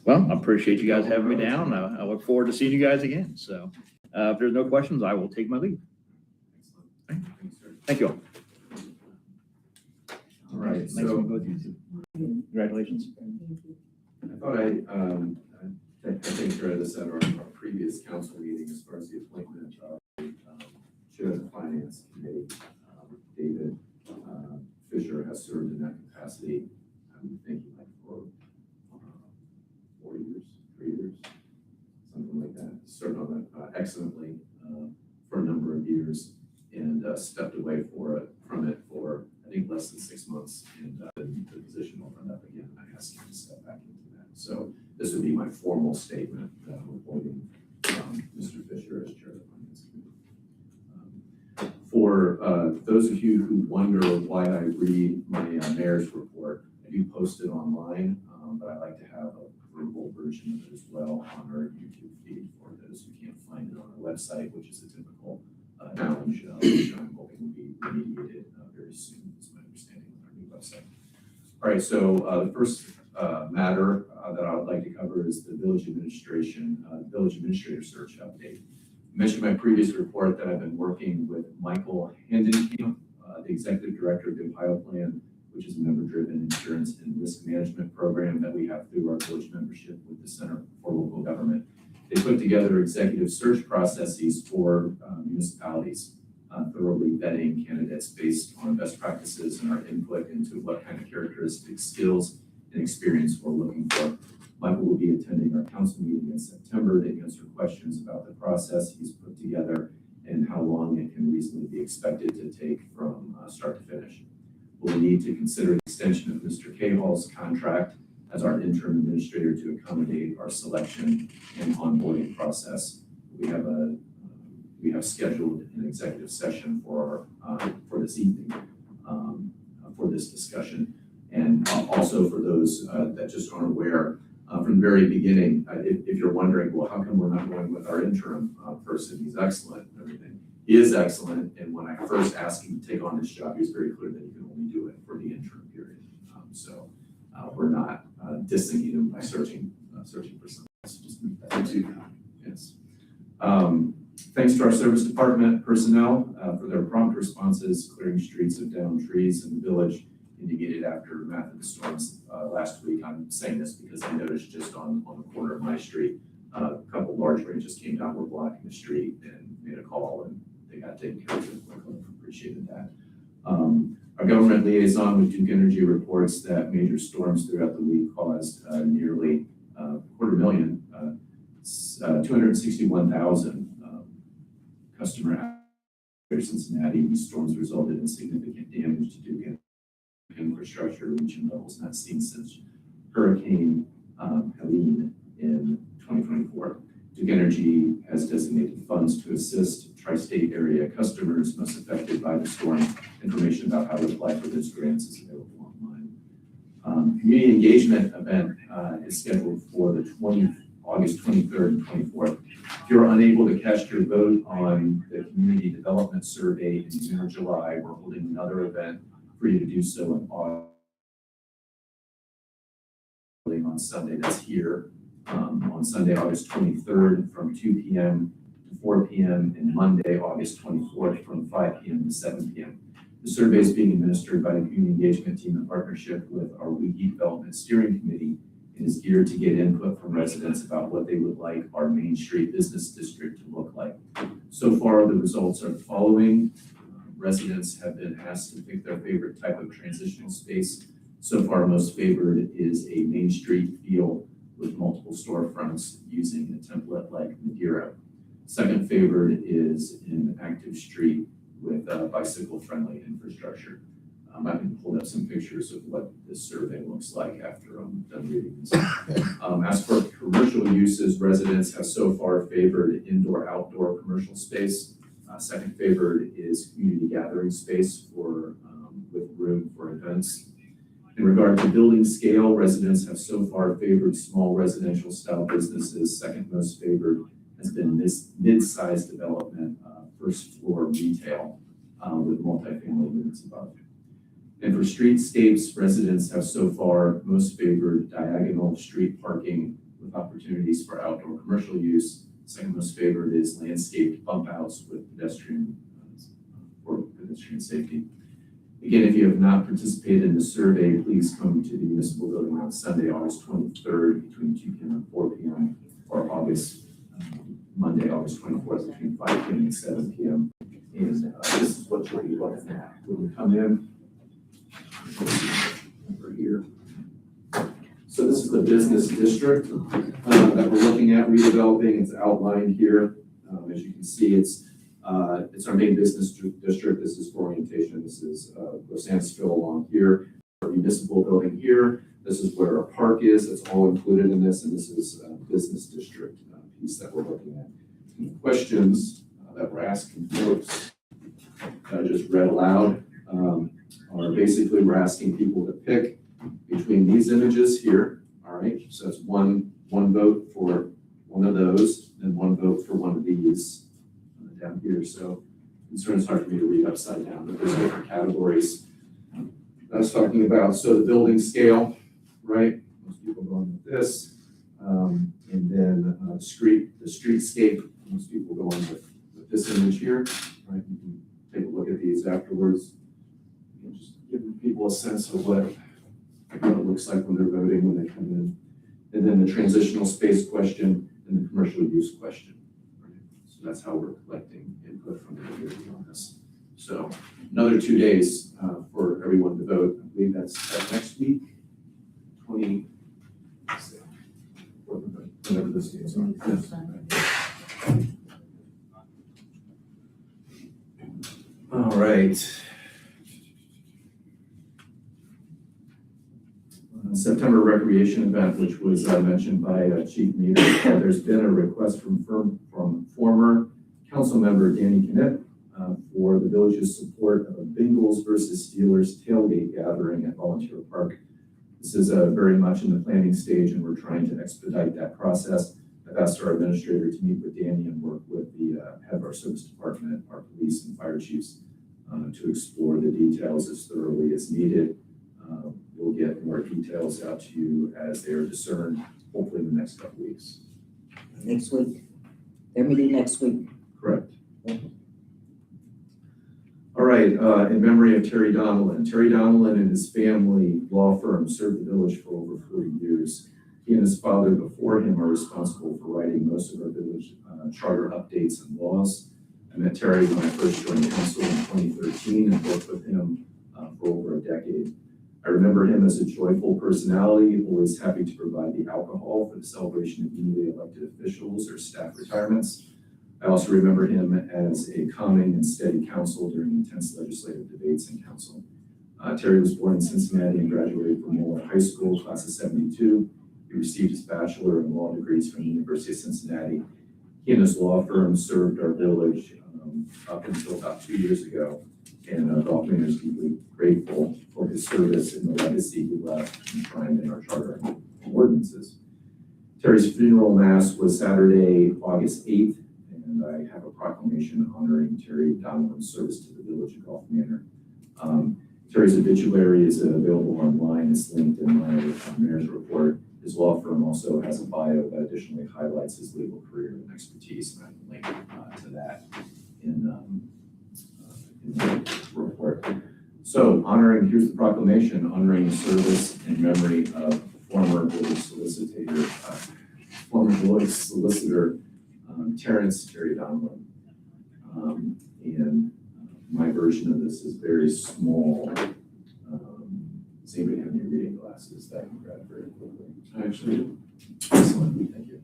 Well, I appreciate you guys having me down. I look forward to seeing you guys again. So if there's no questions, I will take my leave. Excellent. Thanks, sir. Thank you all. All right. Nice So to meet you. Congratulations. I thought I think care of this at our previous council meeting as far as the appointment of chair of the finance committee. David Fisher has served in that capacity. I'm thinking like for 4 years, 3 years, something like that. Served on that excellently for a number of years and stepped away from it for I think less than 6 months, and the position opened up again. I asked him to step back into that. So this would be my formal statement appointing Mr. Fisher as chair of the finance committee. For those of you who wonder why I read my mayor's report, I do post it online, but I like to have a verbal version of it as well on our YouTube feed for those who can't find it on our website, which is a typical challenge, which I'm hoping will be remediated very soon, is my understanding with our new website. All right, so the first matter that I would like to cover is the village administrator search update. I mentioned in my previous report that I've been working with Michael Handenkamp, the executive director of the Ohio Plan, which is a member-driven insurance and risk management program that we have through our village membership with the Center for Local Government. They put together executive search processes for municipalities, thoroughly vetting candidates based on best practices and our input into what kind of characteristics, skills, and experience we're looking for. Michael will be attending our council meeting in September to answer questions about the process he's put together and how long it can reasonably be expected to take from start to finish. We'll need to consider the extension of Mr. Cahall's contract as our interim administrator to accommodate our selection and onboarding process. We have scheduled an executive session for this evening for this discussion. And also for those that just aren't aware, from the very beginning, if you're wondering, well, how come we're not going with our interim person? He's excellent and everything. He is excellent, and when I first asked him to take on this job, he was very clear that he can only do it for the interim period. So we're not dissing him by searching for someone else. Just make that clear. Yes. Thanks to our service department personnel for their prompt responses, clearing streets of downed trees in the village indicated after math of the storms last week. I'm saying this because I noticed just on the corner of my street, a couple large branches came down, were blocking the street, and made a call, and they got taken care of quickly. Appreciated that. Our government liaison with Duke Energy reports that major storms throughout the week caused nearly 261,000 customer in Cincinnati. These storms resulted in significant damage to Duke Energy infrastructure, reaching levels not seen since Hurricane Helene in 2024. Duke Energy has designated funds to assist tri-state area customers most affected by the storm. Information about how to apply for those grants is available online. Community engagement event is scheduled for the August 23rd and 24th. If you're unable to cast your vote on the community development survey in June or July, we're holding another event for you to do so in August on Sunday. That's here on Sunday, August 23rd from 2 p.m. to 4 p.m. and Monday, August 24th from 5 p.m. to 7 p.m. The survey is being administered by the community engagement team in partnership with our WIGI Development Steering Committee and is geared to get input from residents about what they would like our Main Street Business District to look like. So far, the results are the following. Residents have been asked to pick their favorite type of transitional space. So far, most favored is a Main Street feel with multiple storefronts using a template like Madeira. Second favored is an active street with bicycle-friendly infrastructure. I can pull up some pictures of what this survey looks like after I'm done reading this. As for commercial uses, residents have so far favored indoor-outdoor commercial space. Second favored is community gathering space with room for events. In regard to building scale, residents have so far favored small residential style businesses. Second most favored has been this mid-sized development, first floor retail with multifamily units above. And for streetscapes, residents have so far most favored diagonal street parking with opportunities for outdoor commercial use. Second most favored is landscaped bump outs with for pedestrian safety. Again, if you have not participated in the survey, please come to the municipal building on Sunday, August 23rd, between 2 p.m. and 4 p.m., or Monday, August 24th, between 5 p.m. and 7 p.m. And this is what you'll be looking at when you come in. Over here. So this is the business district that we're looking at redeveloping. It's outlined here. As you can see, it's our main business district. This is for orientation. This is Rosansville along here. Our municipal building here. This is where our park is. It's all included in this, and this is a business district piece that we're looking at. And the questions that we're asking folks that I just read aloud are basically we're asking people to pick between these images here. All right, so that's one vote for one of those, and one vote for one of these down here. So it's hard for me to read upside down, but there's different categories that I was talking about. So the building scale, right? Most people going with this, and then the streetscape. Most people go on with this image here, right? You can take a look at these afterwards. You can just give people a sense of what it looks like when they're voting, when they come in. And then the transitional space question and the commercial use question. Right? So that's how we're collecting input from the community on this. So another 2 days for everyone to vote. I believe that's next week, whatever this is. All right. September recreation event, which was mentioned by Chief Meter. There's been a request from former council member Danny Knipp for the village's support of a Bengals versus Steelers tailgate gathering at Volunteer Park. This is very much in the planning stage, and we're trying to expedite that process. I've asked our administrator to meet with Danny and work with the head of our service department, our police and fire chiefs to explore the details as thoroughly as needed. We'll get more details out to you as they are discerned, hopefully in the next couple weeks. Next week. They're meeting next week. Correct. All right, in memory of Terry Donnellan. Terry Donnellan and his family law firm served the village for over 40 years. He and his father before him are responsible for writing most of our village charter updates and laws. I met Terry when I first joined council in 2013 and worked with him for over a decade. I remember him as a joyful personality, always happy to provide the alcohol for the celebration of newly elected officials or staff retirements. I also remember him as a calming and steady counsel during intense legislative debates in council. Terry was born in Cincinnati and graduated from Moeller High School, class of 72. He received his bachelor in law degrees from the University of Cincinnati. He and his law firm served our village up until about 2 years ago. And Golfman is deeply grateful for his service and the legacy he left enshrined in our charter and ordinances. Terry's funeral mass was Saturday, August 8th, and I have a proclamation honoring Terry Donnellan's service to the village of Gulf Manor. Terry's obituary is available online. It's linked in my mayor's report. His law firm also has a bio that additionally highlights his legal career and expertise, and I can link to that in the report. So here's the proclamation honoring the in memory of former village solicitor, Terry Donnellan. And my version of this is very small. Does anybody have any reading glasses that I can grab very quickly? I actually do. Excellent, thank you.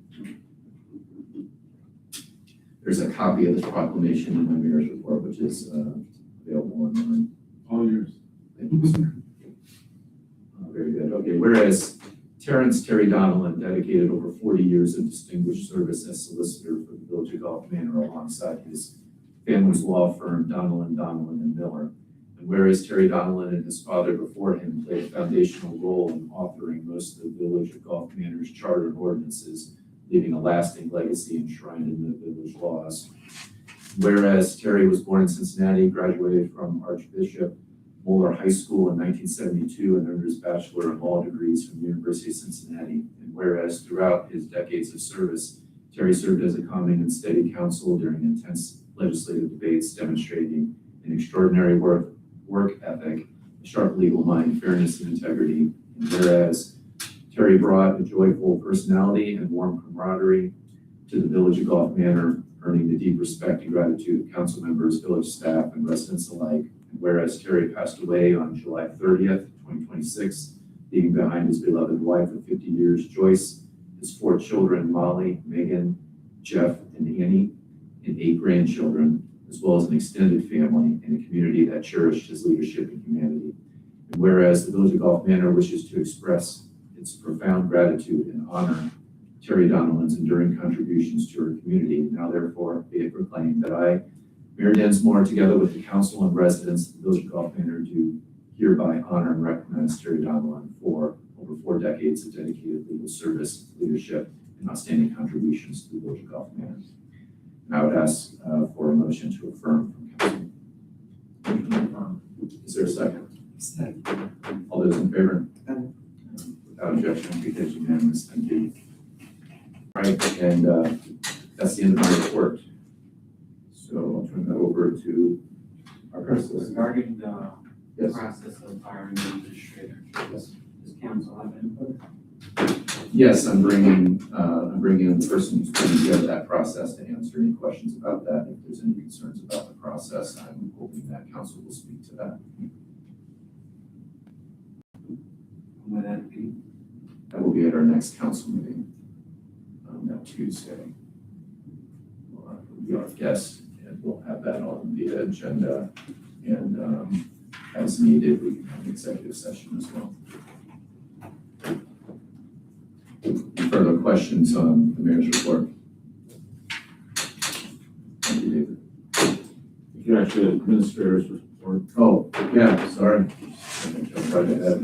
There's a copy of this proclamation in my mayor's report, which is available online. All yours. Thank you, sir. Very good. Okay, whereas Terry Donnellan dedicated over 40 years of distinguished service as solicitor for the village of Gulf Manor alongside his family's law firm, Donnellan, and Miller. And whereas Terry Donnellan and his father before him played a foundational role in authoring most of the village of Gulf Manor's charter and ordinances, leaving a lasting legacy enshrined in the village laws. Whereas Terry was born in Cincinnati, graduated from Archbishop Moeller High School in 1972 and earned his Bachelor of Law degrees from the University of Cincinnati. And whereas throughout his decades of service, Terry served as a calming and steady counsel during intense legislative debates, demonstrating an extraordinary work ethic, a sharp legal mind, fairness, and integrity. And whereas Terry brought a joyful personality and warm camaraderie to the Village of Gulf Manor, earning the deep respect and gratitude of council members, village staff, and residents alike. And whereas Terry passed away on July 30th, 2026, leaving behind his beloved wife of 50 years, Joyce, his 4 children, Molly, Megan, Jeff, and Annie, and 8 grandchildren, as well as an extended family and a community that cherished his leadership and humanity. And whereas the Village of Gulf Manor wishes to express its profound gratitude and honor Terry Donnellan's enduring contributions to her community, now therefore be it proclaimed that I, Mayor Densmore, together with the council and residents of the Village of Gulf Manor, do hereby honor and recognize Terry Donnellan for over 4 decades of dedicated legal service, leadership, and outstanding contributions to the Village of Gulf Manor. And I would ask for a motion to affirm from council. Is there a second? Second. All those in favor? Without objection, it is unanimous. Thank you. Right, and that's the end of my report. So I'll turn that over to our president. Regarding the Yes. process of hiring an administrator, does council have input? Yes, I'm bringing in the person who's putting together that process to answer any questions about that. If there's any concerns about the process, I'm hoping that council will speak to that. When would that be? That will be at our next council meeting that Tuesday. We'll be our guest, and we'll have that on the agenda. And as needed, we can have an executive session as well. Any further questions on the mayor's report? Thank you, David. You can actually administrators report. Oh, yeah, sorry. I jumped right ahead.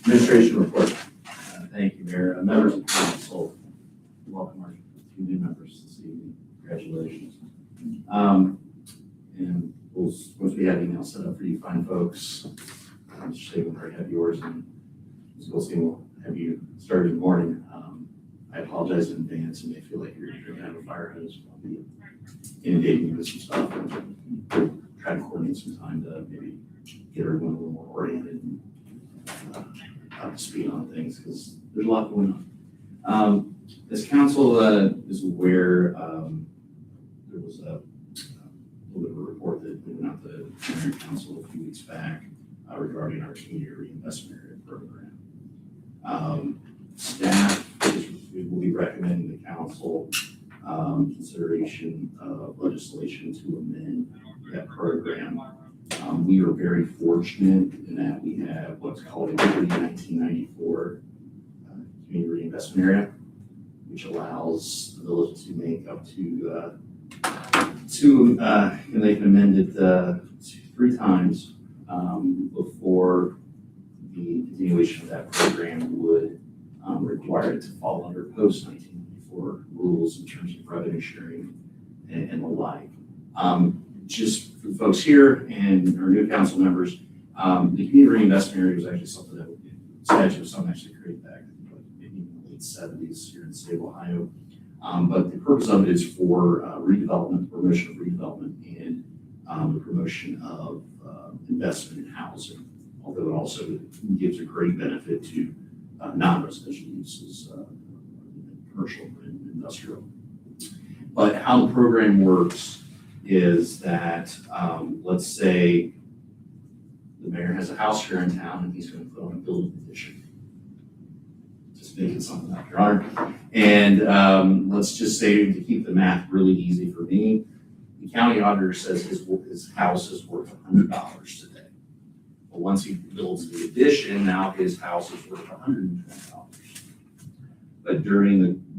Administration report. Thank you, Mayor. Members of council, welcome our 2 new members this evening. Congratulations. And once we have email set up for you fine folks, Mr. Saban already have yours, and Ms. Goldstein will have you started in the morning. I apologize in advance, and may feel like you're drinking out of a fire hose. I'll be inundating you with some stuff, and try to coordinate some time to maybe get everyone a little more oriented and up to speed on things, because there's a lot going on. As council is aware, there was a little bit of a report that went out to the Mayor and Council a few weeks back regarding our community reinvestment area program. Staff will be recommending the council consideration of legislation to amend that program. We are very fortunate in that we have what's called a pre-1994 community reinvestment area, which allows the village to make up to and they've amended 3 times before the continuation of that program would require it to fall under post-1994 rules in terms of revenue sharing and the like. Just for the folks here and our new council members, the community reinvestment area was actually something that statute was something actually created back maybe in the late 70s here in the state of Ohio. But the purpose of it is for redevelopment, promotion of redevelopment, and the promotion of investment in housing. Although it also gives a great benefit to non-residential uses, commercial and industrial. But how the program works is that, let's say the mayor has a house here in town and he's going to put on a building petition. Just making something up, Your Honor. And let's just say, to keep the math really easy for me, the county auditor says his house is worth $100 today. Well, once he builds the addition, now his house is worth $120.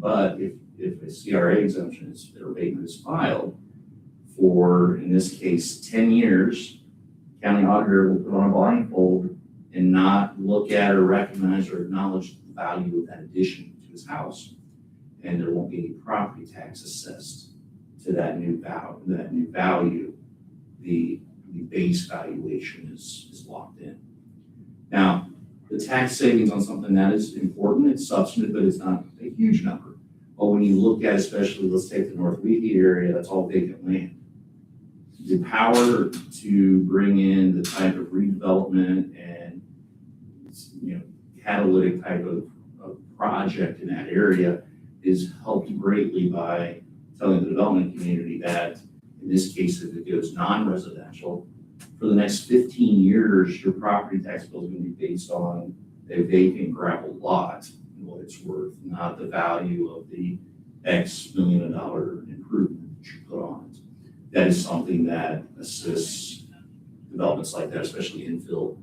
But if a CRA exemption or abatement is filed for, in this case, 10 years, county auditor will put on a blindfold and not look at or recognize or acknowledge the value of that addition to his house. And there won't be any property tax assessed to that new value. The the base valuation is locked in. Now, the tax savings on something that is important, it's substantive, but it's not a huge number. But when you look at, especially, let's take the North Wheatley area, that's all vacant land. The power to bring in the type of redevelopment and, catalytic type of project in that area is helped greatly by telling the development community that, in this case, if it goes non-residential, for the next 15 years, your property tax bill is going to be based on a vacant gravel lot and what it's worth, not the value of the X million dollar improvement that you put on it. That is something that assists developments like that, especially infill,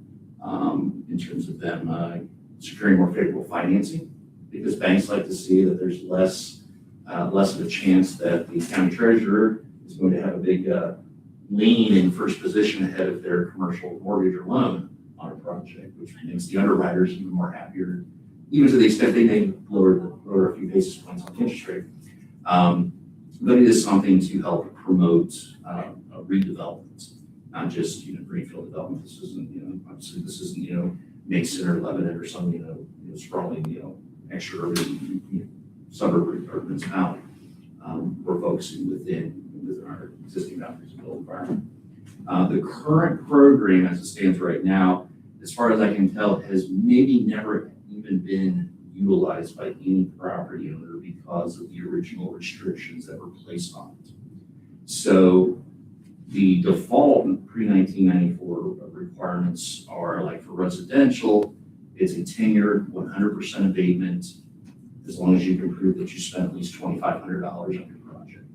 in terms of them securing more favorable financing, because banks like to see that there's less of a chance that the county treasurer is going to have a big lien in first position ahead of their commercial mortgage or loan on a project, which makes the underwriters even more happier, even to the extent they may lower a few basis points on the interest rate. But it is something to help promote redevelopment, not just greenfield development. This isn't obviously this isn't Mason or Lebanon or some sprawling extra urban suburb or municipality. We're focusing within our existing boundaries of built environment. The current program as it stands right now, as far as I can tell, has maybe never even been utilized by any property owner because of the original restrictions that were placed on it. So the default pre-1994 requirements are, like, for residential, it's a 10-year, 100% abatement, as long as you can prove that you spent at least $2,500 on your project.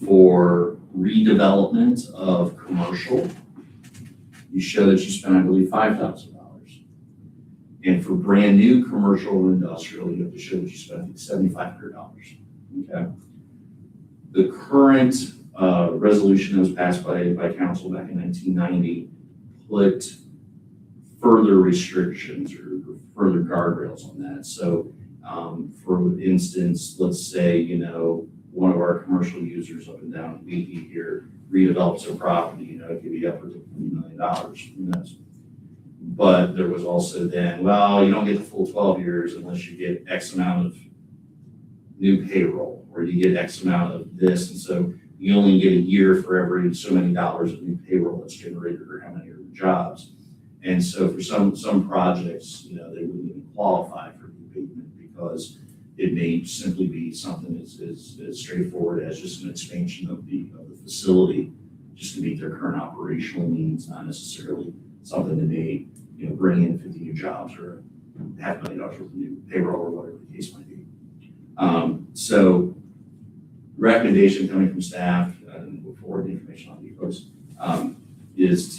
For redevelopment of commercial, you show that you spent, I believe, $5,000. And for brand new commercial or industrial, you have to show that you spent $7,500. Okay. The current resolution that was passed by council back in 1990 put further restrictions or further guardrails on that. So, for instance, let's say, one of our commercial users up and down Wheatley here redevelops a property, it could be upwards of $20 million, who knows? But there was also then, well, you don't get the full 12 years unless you get X amount of new payroll, or you get X amount of this, and so you only get a year for every so many dollars of new payroll that's generated, or how many are jobs. And so for some projects, they wouldn't even qualify for the abatement because it may simply be something as straightforward as just an expansion of the facility just to meet their current operational needs, not necessarily something that may bring in 50 new jobs or $500,000 worth of new payroll or whatever the case might be. So recommendation coming from staff, and look forward to information on you folks, is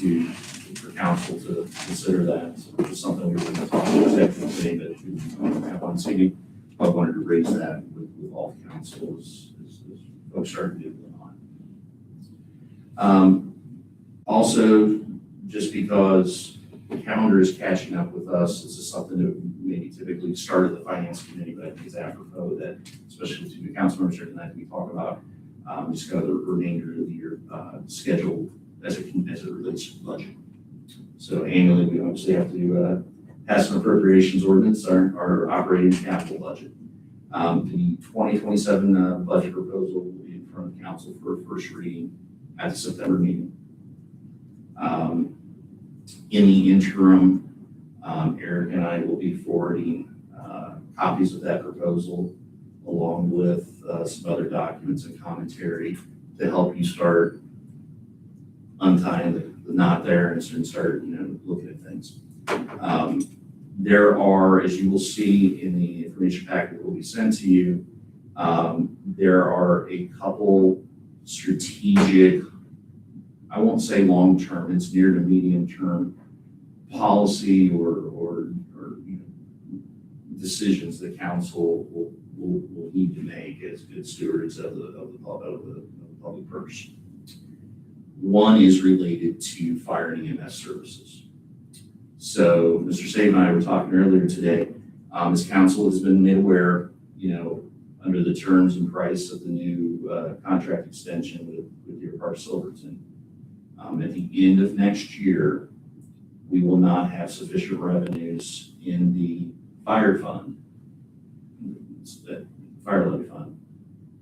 for council to consider that. So it's something we were going to talk about executive today, but we have on seating. I wanted to raise that with all council as folks start moving on. Also, just because the calendar is catching up with us, this is something that maybe typically started the finance committee, but I think it's apropos that, especially to the council members here tonight, we talk about just kind of the remainder of the year schedule as it relates to the budget. So annually, we obviously have to pass an appropriations ordinance, our operating capital budget. The 2027 budget proposal will be in front of council for a first reading at the September meeting. In the interim, Eric and I will be forwarding copies of that proposal along with some other documents and commentary to help you start untying the knot there and start looking at things. There are, as you will see in the information packet that will be sent to you, there are a couple strategic, I won't say long-term, it's near to medium-term policy or decisions that council will need to make as good stewards of the public purse. One is related to fire and EMS services. So Mr. Save and I were talking earlier today, as council has been made aware, under the terms and price of the new contract extension with Deer Park Silverton, At the end of next year, we will not have sufficient revenues in the fire fund, the fire levy fund,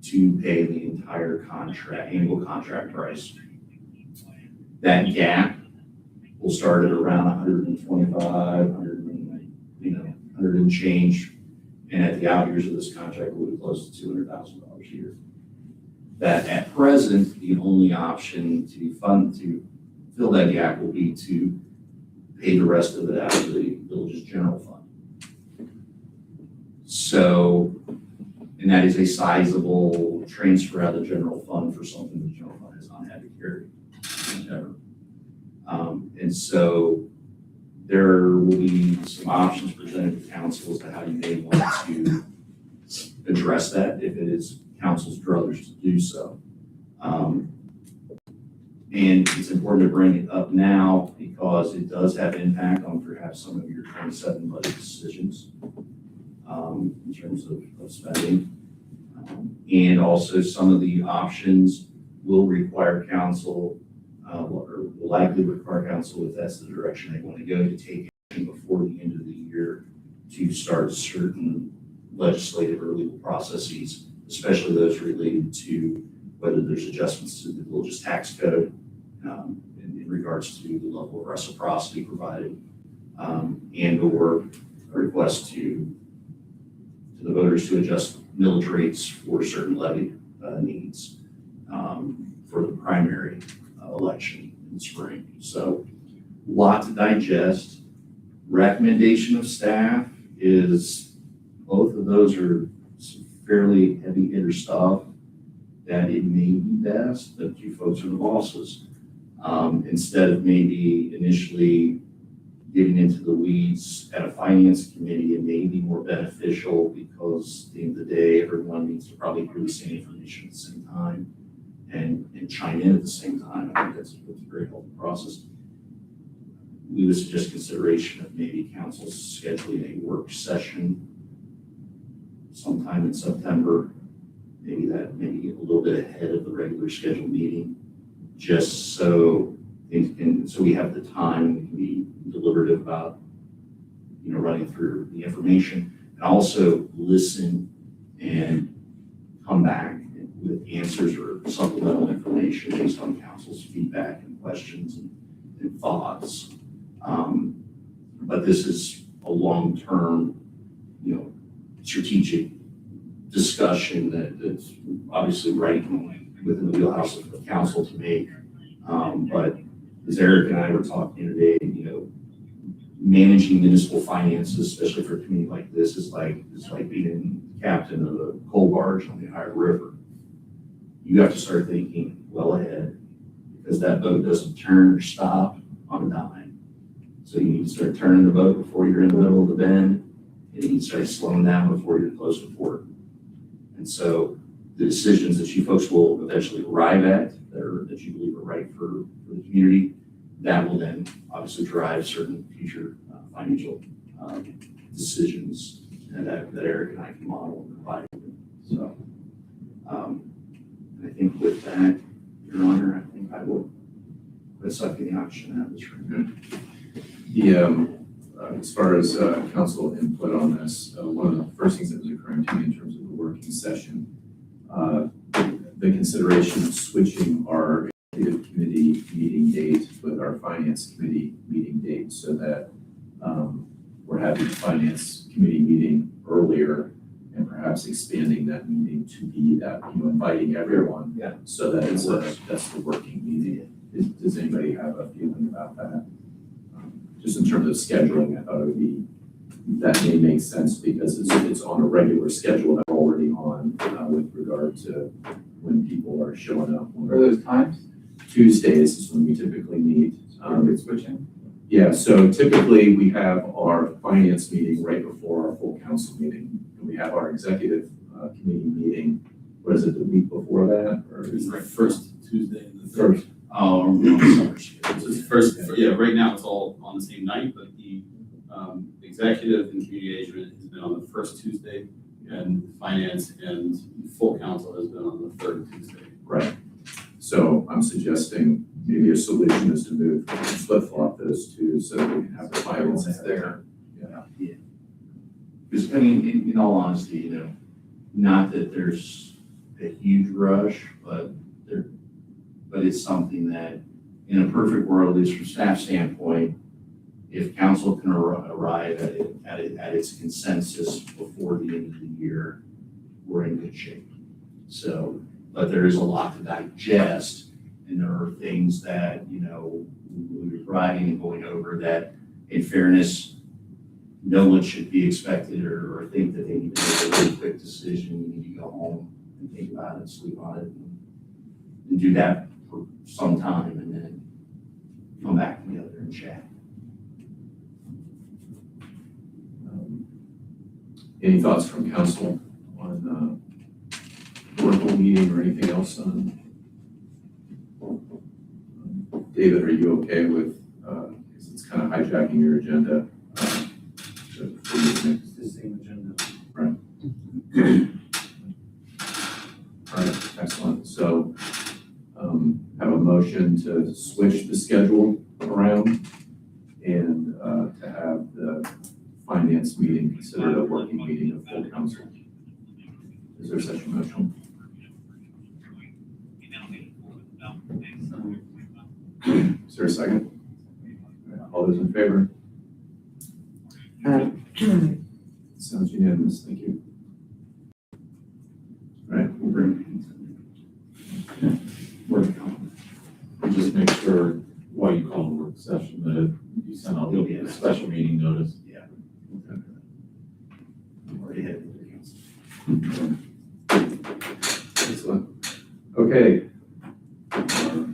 to pay the entire annual contract price. That gap will start at around 125, 100 and change, and at the out years of this contract, we'll be close to $200,000 a year. That at present, the only option to fill that gap will be to pay the rest of it out of the village's general fund. So, and that is a sizable transfer out of the general fund for something the general fund has not had to carry ever. And so there will be some options presented to council as to how you may want to address that if it is council's druthers to do so. And it's important to bring it up now because it does have impact on perhaps some of your 27 budget decisions in terms of spending. And also some of the options will require council, or will likely require council, if that's the direction they want to go, to take action before the end of the year to start certain legislative or legal processes, especially those related to whether there's adjustments to the village's tax code in regards to the level of reciprocity provided, and or a request to the voters to adjust millage rates for certain levy needs for the primary election in the spring. So a lot to digest. Recommendation of staff is both of those are some fairly heavy hitter stuff that it may be best that you folks are the bosses. Instead of maybe initially getting into the weeds at a finance committee, it may be more beneficial because at the end of the day, everyone needs to probably hear the same information at the same time and chime in at the same time. I think that's a very healthy process. We would suggest consideration of maybe council scheduling a work session sometime in September, maybe get a little bit ahead of the regular scheduled meeting, just so things can, so we have the time, we can be deliberative about, running through the information, and also listen and come back with answers or supplemental information based on council's feedback and questions and thoughts. But this is a long-term, strategic discussion that's obviously right within the wheelhouse of the council to make. But as Eric and I were talking today, managing municipal finances, especially for a community like this, is like being captain of a coal barge on the Ohio River. You have to start thinking well ahead because that boat doesn't turn or stop on a dime. So you need to start turning the boat before you're in the middle of the bend, and you need to start slowing down before you're close to port. And so the decisions that you folks will eventually arrive at that you believe are right for the community, that will then obviously drive certain future financial decisions that Eric and I can model and provide. So I think with that, Your Honor, I think I will put sucking the option out of this room. As far as council input on this, one of the first things that was occurring to me in terms of the working session, the consideration of switching our executive committee meeting date with our finance committee meeting date so that we're having the finance committee meeting earlier and perhaps expanding that meeting to be that, inviting everyone. Yeah. So that that's the working meeting. Does anybody have a feeling about that? Just in terms of scheduling, I thought that may make sense because it's on a regular schedule that we're already on with regard to when people are showing up. What are those times? Tuesdays is when we typically meet. It's switching. Yeah, so typically we have our finance meeting right before our full council meeting. And we have our executive committee meeting, what is it, the week before that? Or is it First Tuesday and the third. first? Oh, summer So it's first, yeah, right now it's all on the same night, but the executive and community engagement has been on the first Tuesday, and finance and full council has been on the third Tuesday. Right. So I'm suggesting maybe a solution is to move, flip-flop those two so that we can have the finances there. Because, I mean, in all honesty, you know, not that there's a huge rush, but it's something that, in a perfect world, at least from staff standpoint, if council can arrive at its consensus before the end of the year, we're in good shape. So, but there is a lot to digest, and there are things that, you know, we're writing and going over that, in fairness, no one should be expected or think that they need to make a really quick decision. You need to go home and think about it, sleep on it, and do that for some time, and then come back together and chat. Any thoughts from council on local meeting or anything else on? David, are you okay with, because it's kind of hijacking your agenda? It's the same agenda. All right, excellent. So have a motion to switch the schedule around and to have the finance meeting considered a working meeting of full council. Is there such a motion? Is there a second? All those in favor? Sounds unanimous. Thank you. All right, We'll bring And just make sure while you call the work session that you send out a special meeting notice. I'm already ahead of the council. excellent. Okay.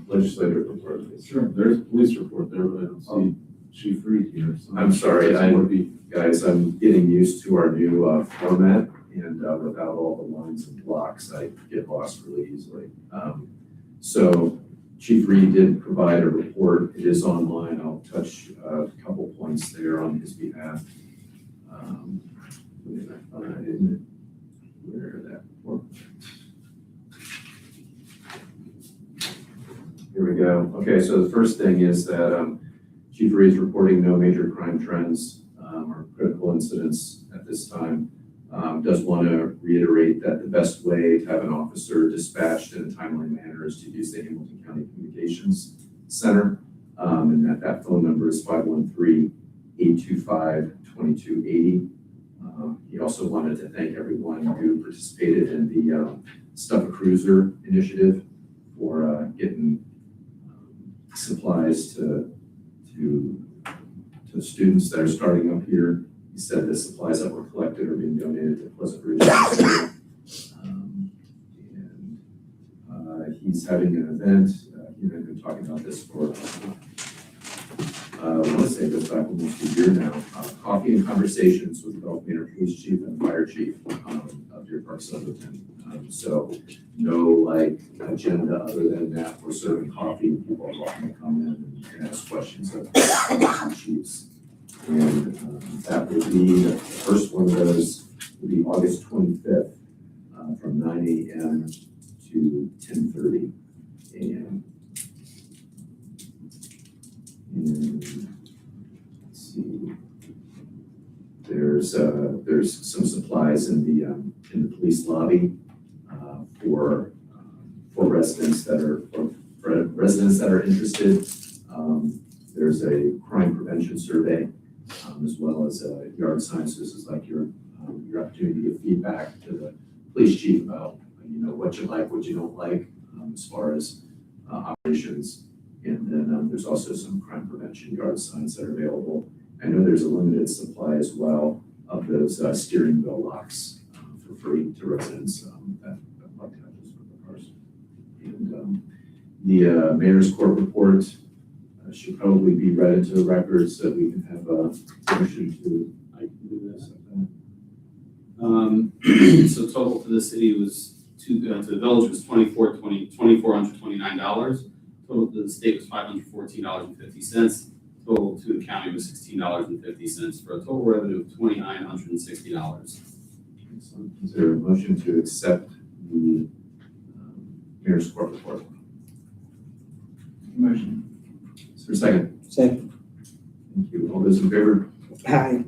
Legislative report. Sure, there's a police report there, but I don't see Chief Reed here. So I'm sorry, This would be Guys, I'm getting used to our new format, and without all the lines and blocks, I get lost really easily. So Chief Reed did provide a report. It is online. I'll touch a couple points there on his behalf. Where did I find where that report? Here we go. Okay, so the first thing is that Chief Reed is reporting no major crime trends or critical incidents at this time. Does want to reiterate that the best way to have an officer dispatched in a timely manner is to use the Hamilton County Communications Center, and that phone number is 513-825-2280. He also wanted to thank everyone who participated in the Stuff a Cruiser initiative for getting supplies to students that are starting up here. He said the supplies that were collected are being donated to Pleasant Ridge. He's having an event. He's been talking about this for, I want to say this back almost a year now. Coffee and conversations with the Gulf Maynard Police Chief and Fire Chief of Deer Park Southerton. So no like agenda other than that. We're serving coffee. People are welcome to come in and ask questions of the chiefs. And that will be, the first one of those will be August 25th from 9 a.m. to 10:30 a.m. And let's see, there's some supplies in the police lobby for residents that are interested. There's a crime prevention survey, as well as yard signs. This is like your opportunity to give feedback to the police chief about, what you like, what you don't like, as far as operations. And then there's also some crime prevention yard signs that are available. I know there's a limited supply as well of those steering wheel locks for free to residents that like to have those for their cars. And the mayor's court report should probably be read into the record so that we can have a motion to, I can do this. So total to the city was to the village was $2,429. Total to the state was $514.50. Total to the county was $16.50 for a total revenue of $2,960. Is there a motion to accept the mayor's court report? Motion. Is there a second? Second. Thank you. All those in favor? Aye.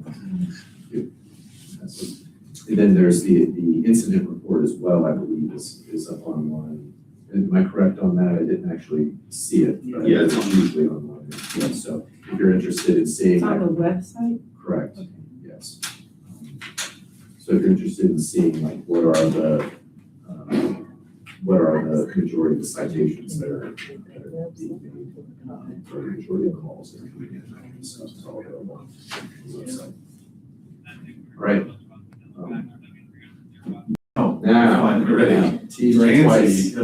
And then there's the incident report as well, I believe, is up online. Am I correct on that? I didn't actually see it, but Yeah, it's it's on- usually online. Yeah, so if you're interested in seeing. It's on the website? Correct, yes. So if you're interested in seeing like what are the majority of the citations that are being made, or the majority of the calls that are coming in, so it's all available on the website. All right. Now, Fine, we're ready. Team Nancy. twice.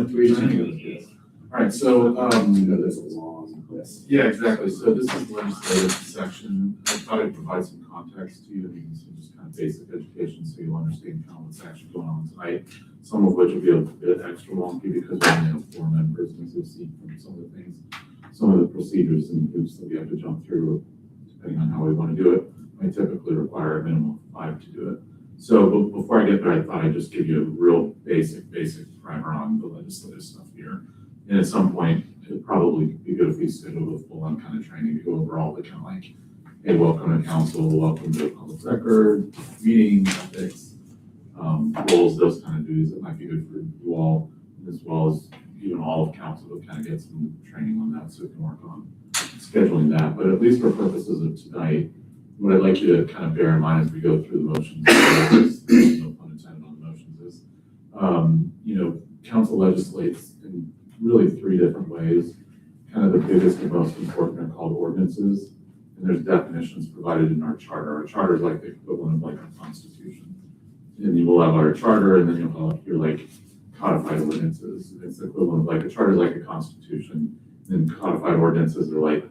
All right, so, You know, there's a long list. yeah, exactly. So this is legislative section. I thought I'd provide some context to you, and some just kind of basic education, so you'll understand kind of what's actually going on tonight. Some of which will be a bit extra wonky because we only have 4 members, and as you'll see from some of the things, some of the procedures and hoops that we have to jump through, depending on how we want to do it, might typically require a minimum of 5 to do it. So before I get there, I thought I'd just give you a real basic primer on the legislative stuff here. And at some point, it'd probably be good if we schedule a full-on kind of training to go over all the kind of like, hey, welcome to council, welcome to public record, meeting, ethics, roles, those kind of duties that might be good for you all, as well as even all of council to kind of get some training on that so we can work on scheduling that. But at least for purposes of tonight, what I'd like you to kind of bear in mind as we go through the motions, no pun intended on the motions, is, you know, council legislates in really 3 different ways. Kind of the biggest and most important are called ordinances, and there's definitions provided in our charter. Our charter is like the equivalent of like our constitution. And you will have our charter, and then you'll have your like codified ordinances. It's the equivalent of like a charter is like a constitution, and codified ordinances are like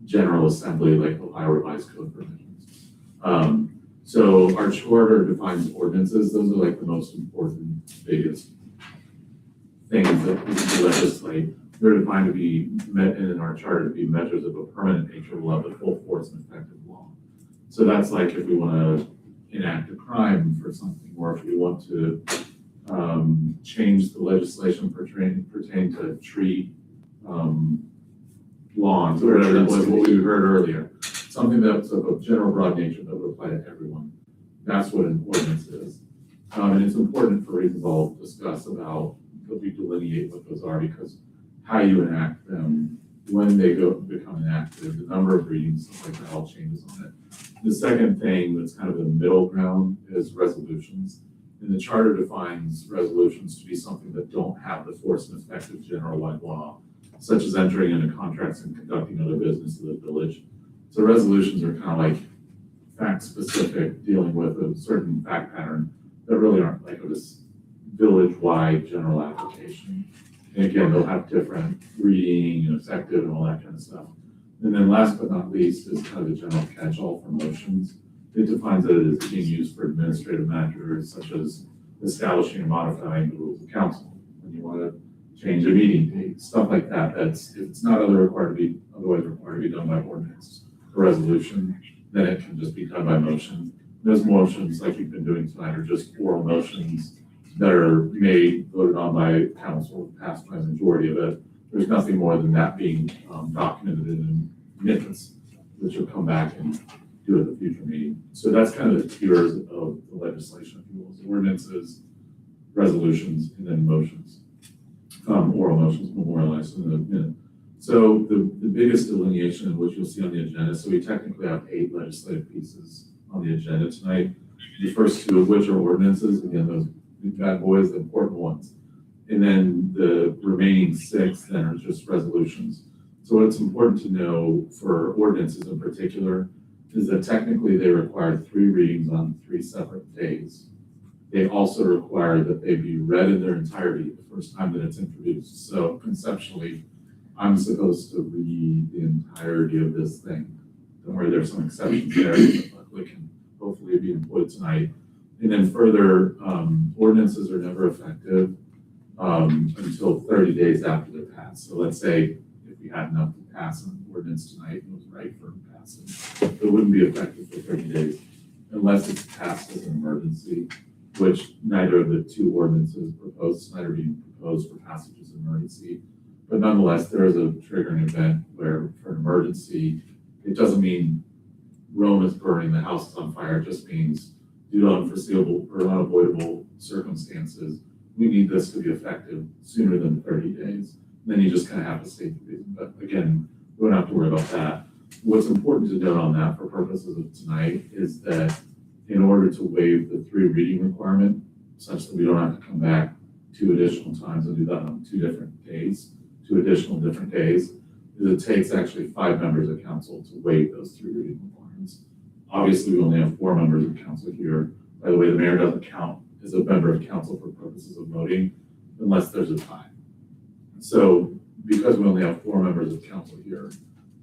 General Assembly, like Ohio Revised Code provisions. So our charter defines ordinances. Those are like the most important, biggest things that we legislate. They're defined to be met in our charter to be measures of a permanent nature will have the full force and effect of law. So that's like if we want to enact a crime for something, or if we want to change the legislation pertaining to tree lawns, or whatever that was, what we heard earlier. Something that's of a general broad nature that would apply to everyone. That's what an ordinance is. And it's important for reasons I'll discuss about that we delineate what those are, because how you enact them, when they become enacted, the number of readings, stuff like that all changes on it. The second thing that's kind of the middle ground is resolutions. And the charter defines resolutions to be something that don't have the force and effect of general-wide law, such as entering into contracts and conducting other business of the village. So resolutions are kind of like fact-specific, dealing with a certain fact pattern that really aren't like this village-wide general application. And again, they'll have different reading and effective and all that kind of stuff. And then last but not least is kind of the general catch-all for motions. It defines that it is being used for administrative matters such as establishing or modifying the rules of council. When you want to change a meeting date, stuff like that, that's, if it's not otherwise required to be done by ordinance or resolution, then it can just be done by motion. Those motions, like you've been doing tonight, are just oral motions that are made, voted on by council, passed by a majority of it. There's nothing more than that being documented in minutes, which will come back and do at the future meeting. So that's kind of the tiers of the legislation, if you will. So ordinances, resolutions, and then motions. Oral motions memorialized in the minute. So the biggest delineation, which you'll see on the agenda, so we technically have 8 legislative pieces on the agenda tonight. The first 2 of which are ordinances, again, those big bad boys, the important ones. And then the remaining 6 then are just resolutions. So what's important to know for ordinances in particular is that technically they require 3 readings on 3 separate days. They also require that they be read in their entirety the first time that it's introduced. So conceptually, I'm supposed to read the entirety of this thing. Don't worry, there's some exceptions there that luckily can hopefully be employed tonight. And then further, ordinances are never effective until 30 days after they're passed. So let's say if we had enough to pass an ordinance tonight and it was right for passage, it wouldn't be effective for 30 days unless it's passed as an emergency, which neither of the 2 ordinances proposed tonight are being proposed for passage as an emergency. But nonetheless, there is a triggering event where for an emergency, it doesn't mean Rome is burning, the house is on fire. It just means due to unforeseeable or unavoidable circumstances, we need this to be effective sooner than 30 days. Then you just kind of have to state the reason. But again, we don't have to worry about that. What's important to note on that for purposes of tonight is that in order to waive the 3 reading requirement, such that we don't have to come back 2 additional times and do that on 2 different days, 2 additional different days, it takes actually 5 members of council to waive those 3 reading requirements. Obviously, we only have 4 members of council here. By the way, the mayor doesn't count as a member of council for purposes of voting unless there's a tie. So because we only have 4 members of council here,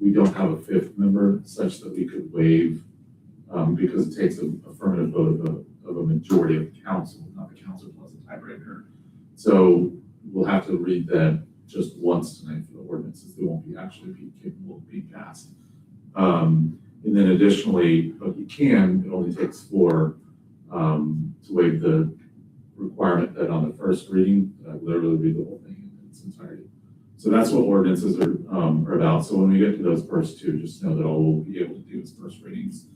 we don't have a 5th member such that we could waive, because it takes an affirmative vote of a majority of the council, not the council plus a tiebreaker. So we'll have to read that just once tonight for the ordinances. They won't be actually be capable of being passed. And then additionally, but you can, it only takes 4 to waive the requirement that on the first reading, literally read the whole thing in its entirety. So that's what ordinances are about. So when we get to those first 2, just know that all we'll be able to do is first readings.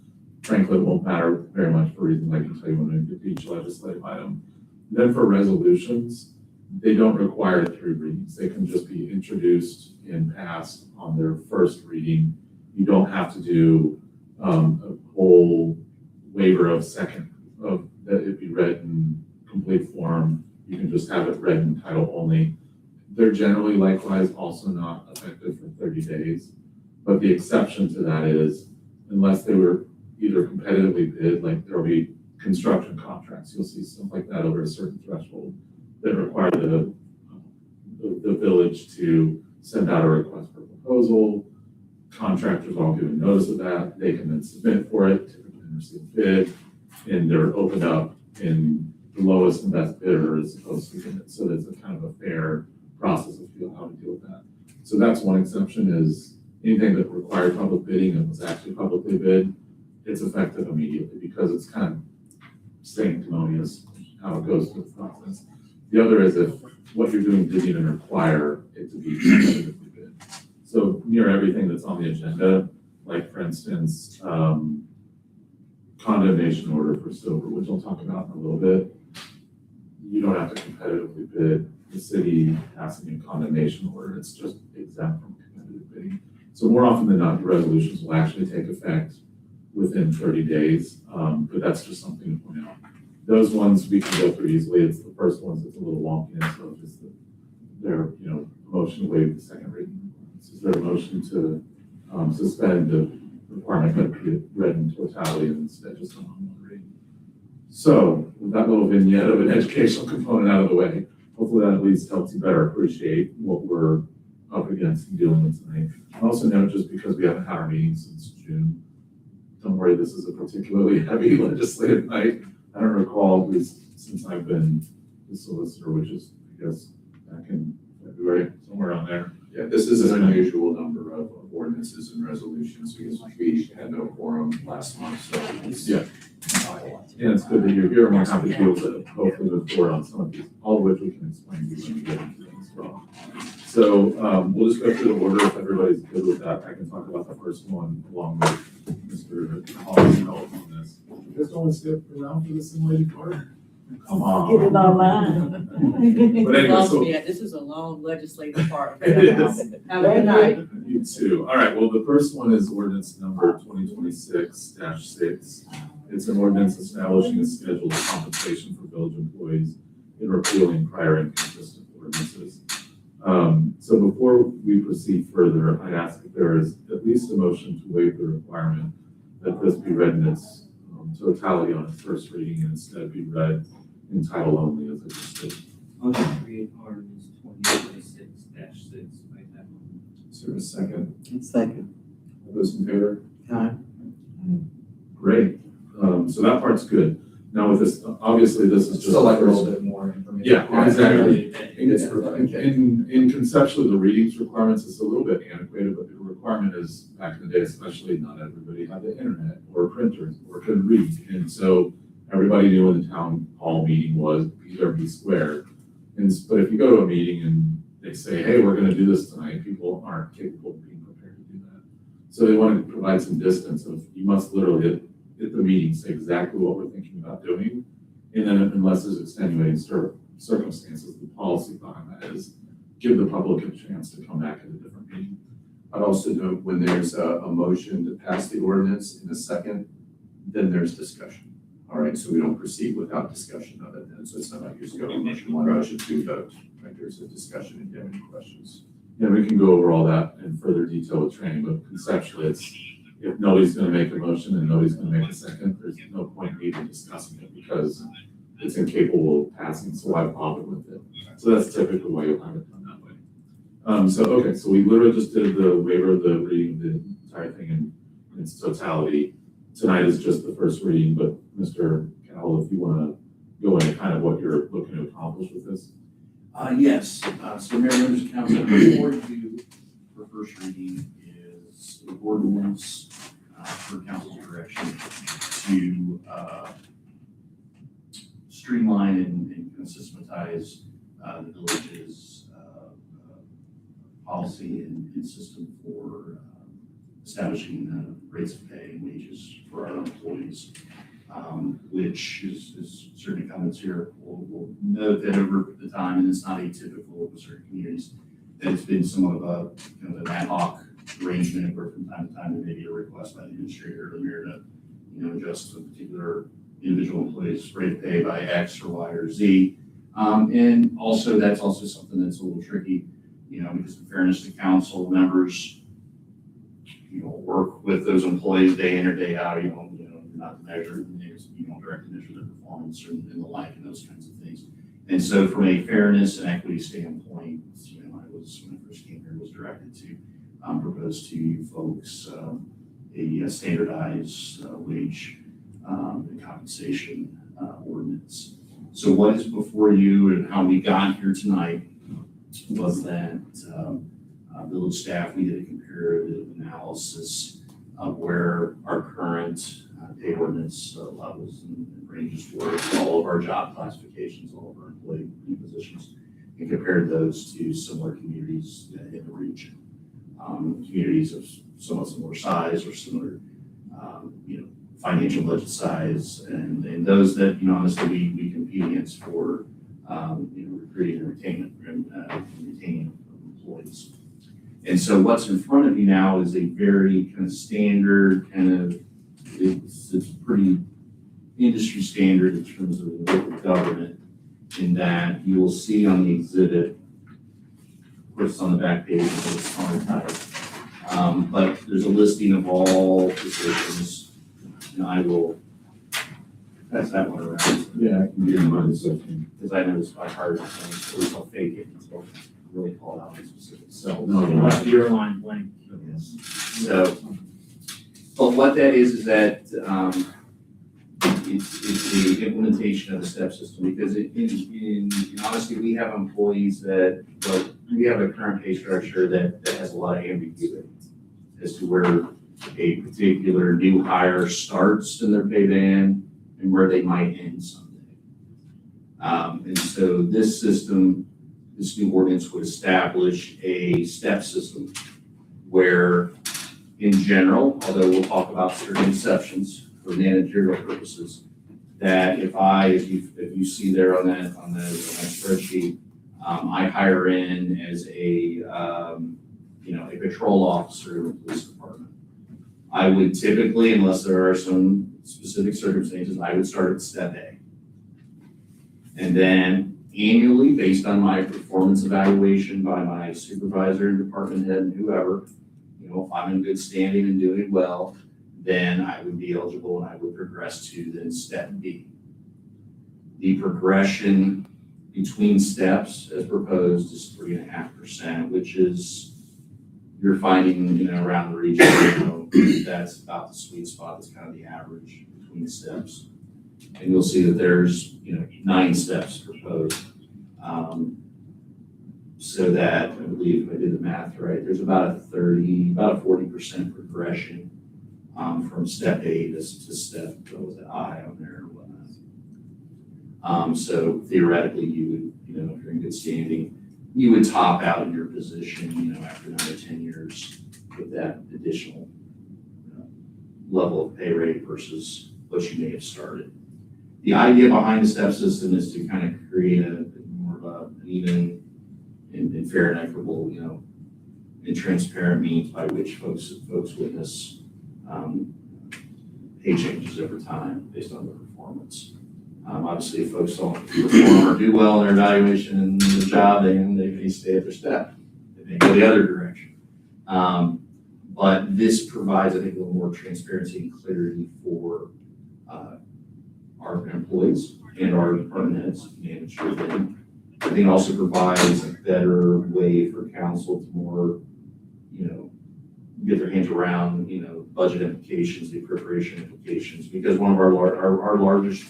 Frankly, it won't matter very much for reasons I can tell you when we get to each legislative item. Then for resolutions, they don't require 3 readings. They can just be introduced and passed on their first reading. You don't have to do a whole waiver of that it be read in complete form. You can just have it read in title only. They're generally likewise also not effective for 30 days. But the exception to that is unless they were either competitively bid, like there'll be construction contracts. You'll see stuff like that over a certain threshold that require the village to send out a request for proposal. Contractors all given notice of that. They can then submit for it, typically receive bid, and they're opened up in the lowest and best bidder is supposed to get it. So that's a kind of a fair process of how to deal with that. So that's one exception is anything that required public bidding and was actually publicly bid, it's effective immediately because it's kind of sanctimonious how it goes through the process. The other is if what you're doing didn't even require it to be competitively bid. So near everything that's on the agenda, like for instance, condemnation order for silver, which I'll talk about in a little bit, you don't have to competitively bid. The city passing a condemnation order, it's just exempt from competitive bidding. So more often than not, the resolutions will actually take effect within 30 days, but that's just something to point out. Those ones we can go through easily. It's the first ones that's a little wonky, and so just their, motion to waive the second reading. Is there a motion to suspend the requirement that it be read in totality and instead just on one reading? So with that little vignette of an educational component out of the way, hopefully that at least helps you better appreciate what we're up against and dealing with tonight. I also note just because we haven't had our meeting since June, don't worry, this is a particularly heavy legislative night. I don't recall, at least since I've been the solicitor, which is, I guess, back in February, somewhere around there. Yeah, this is an unusual number of ordinances and resolutions because we had no quorum last month, so it's. Yeah. Yeah, it's good that you're here. I'm happy to be able to hopefully move forward on some of these, all of which we can explain to you when we get into them as well. So we'll just go through the order. If everybody's good with that, I can talk about the first one along with Mr. Hall's help on this. You guys don't want to skip around for the simulated part? Come on. Get it online. But anyway, so. This is a long legislative part. It is. Have a good night. You too. All right, well, the first one is ordinance number 2026-6. It's an ordinance establishing a schedule of compensation for village employees and repealing prior inconsistent ordinances. So before we proceed further, I ask if there is at least a motion to waive the requirement that this be read in its totality on its first reading and instead be read in title only as I just did. Motion to create ordinance 2026-6 by title only. Is there a second? Second. All those in favor? Aye. Great. So that part's good. Now with this, obviously this is just. Still like a the first- little bit more information. Yeah, exactly. Yeah. In conceptually, the readings requirements is a little bit antiquated, but the requirement is back in the day, especially not everybody had the internet or printers or could read. And so everybody knew when the town hall meeting was P squared. But if you go to a meeting and they say, hey, we're gonna do this tonight, people aren't capable of being prepared to do that. So they want to provide some distance of, you must literally at the meeting say exactly what we're thinking about doing. And then unless there's extenuating circumstances, the policy behind that is give the public a chance to come back at a different meeting. I'd also note when there's a motion to pass the ordinance in a second, then there's discussion. All right, so we don't proceed without discussion of it, and so it's not like you just go to motion one, motion two, vote. Right, there's a discussion if you have any questions. Yeah, we can go over all that in further detail with training, but conceptually, it's, if nobody's gonna make a motion and nobody's gonna make a second, there's no point in even discussing it because it's incapable of passing, so why bother with it? So that's typically why you'll have it done that way. Okay, so we literally just did the waiver of the reading of the entire thing in its totality. Tonight is just the first reading, but Mr. Cowell, if you wanna go into kind of what you're looking to accomplish with this. Yes, so Mayor, members of council, before you for first reading is an ordinance for council's direction to streamline and kind of systematize the village's policy and system for establishing rates of pay and wages for our employees. Which is certainly comments here. We'll note that over the time, and it's not atypical with certain communities, that it's been somewhat of a kind of an ad hoc arrangement where from time to time there may be a request by the administrator or the mayor to, adjust a particular individual employee's rate of pay by X or Y or Z. And also that's also something that's a little tricky, because in fairness to council members, work with those employees day in or day out, not measure, you don't directly measure their performance and the like and those kinds of things. And so from a fairness and equity standpoint, when I first came here, was directed to propose to you folks a standardized wage and compensation ordinance. So what is before you and how we got here tonight was that village staff, we did a comparative analysis of where our current pay ordinance levels and ranges were for all of our job classifications, all of our employee positions, and compared those to similar communities in the region. Communities of somewhat similar size or similar, financial budget size, and those that, honestly, we compete against for, recruiting and retaining employees. And so what's in front of you now is a very kind of standard it's pretty industry standard in terms of local government, in that you will see on the exhibit, of course it's on the back page, it's monetized, but there's a listing of all positions, and I will pass that one around. Yeah, I can give you mine, so. Because I know this by heart, so at least I'll fake it until really call out the specific cells. No, no. Must be your line blank. Yes. So, but what that is that it's the implementation of the step system, because in honesty, we have employees that, we have a current pay structure that has a lot of ambiguity as to where a particular new hire starts in their pay band and where they might end someday. And so this system, this new ordinance would establish a step system where, in general, although we'll talk about certain exceptions for managerial purposes, that if you see there on that spreadsheet, I hire in as a patrol officer in the police department, I would typically, unless there are some specific circumstances, I would start at step A. And then annually, based on my performance evaluation by my supervisor, department head, and whoever, if I'm in good standing and doing well, then I would be eligible and I would progress to then step B. The progression between steps as proposed is 3.5%, which is, you're finding, around the region, that's about the sweet spot. That's kind of the average between the steps. And you'll see that there's, 9 steps proposed. So that, I believe if I did the math right, there's about a 40% progression from step A to step, what was it, I on there or whatnot. So theoretically, you would, if you're in good standing, you would top out in your position, you know, after 9 or 10 years with that additional level of pay rate versus what you may have started. The idea behind the step system is to kind of create a more of an even and fair and equitable, you know, and transparent means by which folks witness pay changes over time based on their performance. Obviously, if folks don't perform or do well in their evaluation in the job, they may stay at their step. They may go the other direction. But this provides, I think, a little more transparency and clarity for our employees and our department heads, managers. And I think it also provides a better way for council to more, you know, get their hands around, you know, budget implications, the appropriation implications, because one of our largest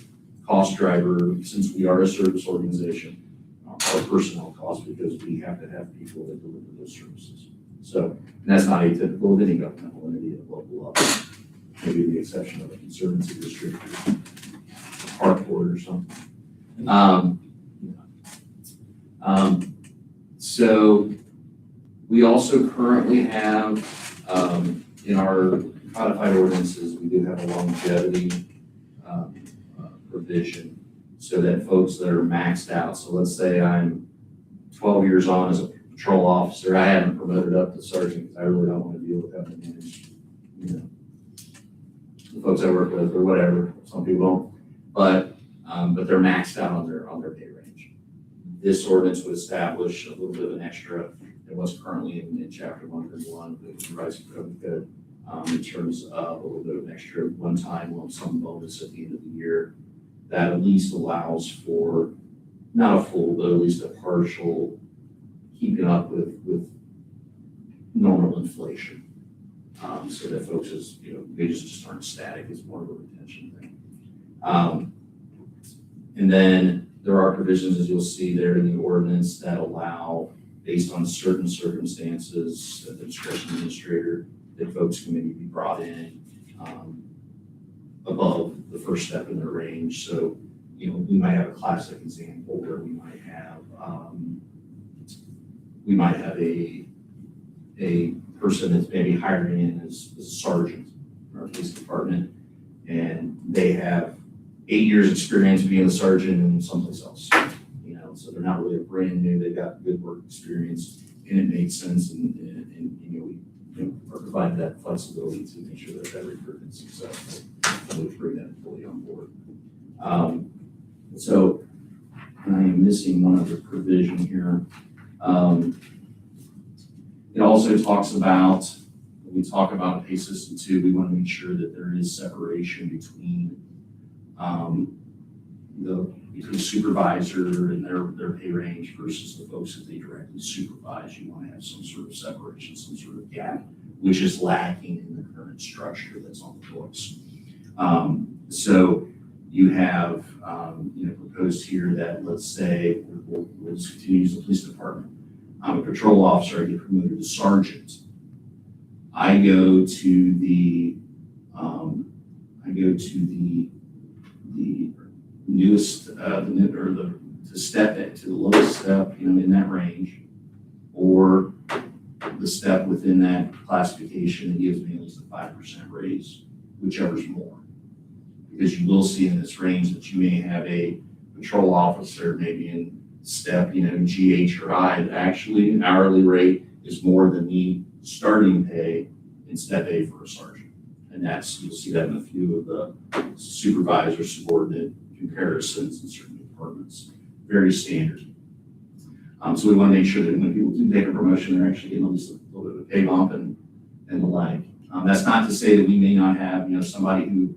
cost driver, since we are a service organization, our personnel costs, because we have to have people that deliver those services. So, and that's not atypical of any governmental entity at local level, maybe with the exception of a conservancy district or park board or something. So we also currently have, in our codified ordinances, we do have a longevity provision so that folks that are maxed out, so let's say I'm 12 years on as a patrol officer, I haven't promoted up to sergeant because I really don't want to deal with having to manage, you know, the folks I work with or whatever, some people don't, but they're maxed out on their pay range. This ordinance would establish a little bit of an extra than what's currently in chapter 131 of the revised code, in terms of a little bit of an extra one-time lump sum bonus at the end of the year that at least allows for, not a full, but at least a partial keeping up with normal inflation. So that folks is, you know, wages just aren't static, it's more of a retention thing. And then there are provisions, as you'll see there in the ordinance, that allow, based on certain circumstances, at the discretion of the administrator, that folks can maybe be brought in above the first step in their range. So, you know, we might have a classic example where we might have a person that's maybe hiring in as a sergeant in our police department, and they have 8 years experience being a sergeant in someplace else. You know, so they're not really brand new, they've got good work experience, and it makes sense, and you know, we are providing that flexibility to make sure that recruitment is successful, and we bring that fully on board. So I am missing one other provision here. It also talks about, when we talk about a pay system too, we want to make sure that there is separation between the supervisor and their pay range versus the folks that they directly supervise. You want to have some sort of separation, some sort of gap, which is lacking in the current structure that's on the books. So you have, proposed here that, let's say, we'll just continue to use the police department. I'm a patrol officer, I get promoted to sergeant. I go to the newest, to the lowest step, you know, in that range, or the step within that classification that gives me at least a 5% raise, whichever's more. Because you will see in this range that you may have a patrol officer maybe in step, you know, GH or I, that actually an hourly rate is more than the starting pay in step A for a sergeant. And that's, you'll see that in a few of the supervisor subordinate comparisons in certain departments. Very standard. So we want to make sure that when people do take a promotion, they're actually getting at least a little bit of a pay bump and the like. That's not to say that we may not have, you know, somebody who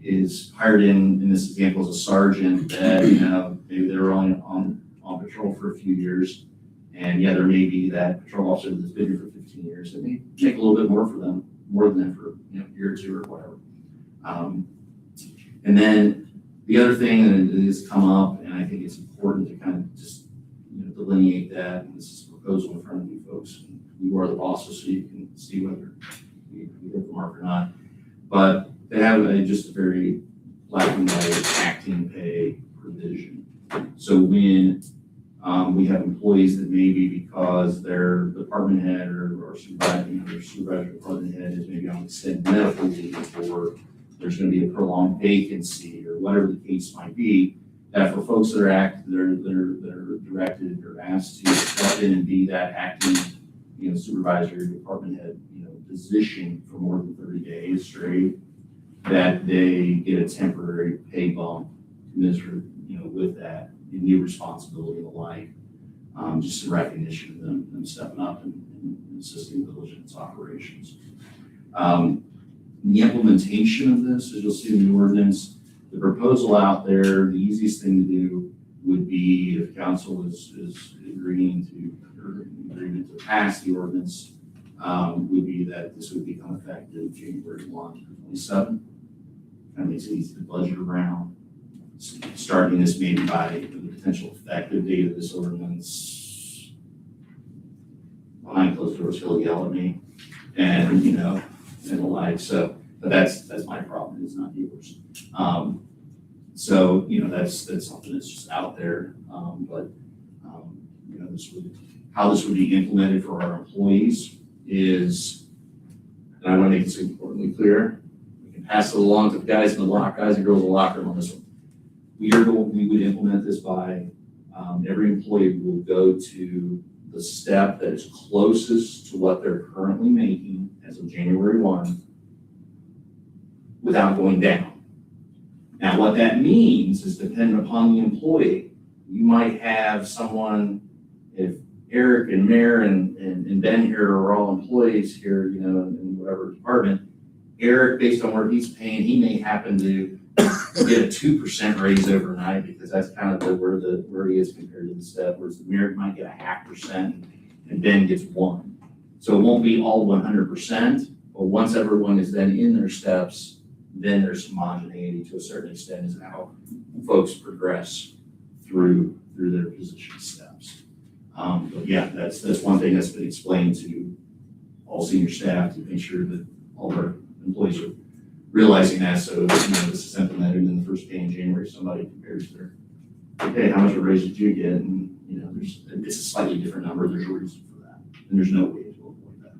is hired in this example, as a sergeant that, you know, maybe they're only on patrol for a few years. And yeah, there may be that patrol officer that's been here for 15 years. It may take a little bit more for them, more than that for, you know, a year or two or whatever. And then the other thing that has come up, and I think it's important to kind of just, you know, delineate that, and this is a proposal in front of you folks, and you are the bosses, so you can see whether you hit the mark or not. But they have just a very black and white acting pay provision. So when We have employees that maybe because their department head or supervisor, their supervisor department head is maybe on extended medical leave, or there's gonna be a prolonged vacancy, or whatever the case might be, that for folks that are directed or asked to step in and be that acting, supervisor, department head, position for more than 30 days straight, that they get a temporary pay bump commensurate, with that, new responsibility and the like. Just in recognition of them stepping up and assisting diligence operations. The implementation of this, as you'll see in the ordinance, the proposal out there, the easiest thing to do would be if council is agreeing to, or in agreement to pass the ordinance, would be that this would become effective January 1, 2027. Kind of makes it easy to budget around. Starting this maybe by the potential effective date of this ordinance. Behind closed doors, he'll yell at me, and and the like. So, but that's my problem. It's not yours. So that's something that's just out there. But how this would be implemented for our employees is, and I want to make this importantly clear. We can pass it along to the guys and girls in the locker room on this one. We would implement this by every employee will go to the step that is closest to what they're currently making as of January 1 without going down. Now, what that means is dependent upon the employee. You might have someone, if Eric and Mayor and Ben here are all employees here, in whatever department, Eric, based on where he's paying, he may happen to get a 2% raise overnight because that's kind of where he is compared to the step, whereas the Mayor might get a 0.5% and Ben gets 1%. So it won't be all 100%, but once everyone is then in their steps, then there's homogeneity to a certain extent is how folks progress through their position steps. But yeah, that's one thing that's been explained to all senior staff to make sure that all of our employees are realizing that. So this is implemented in the first day in January. Somebody compares their, okay, how much of a raise did you get? And it's a slightly different number. There's a reason for that, and there's no way to avoid that.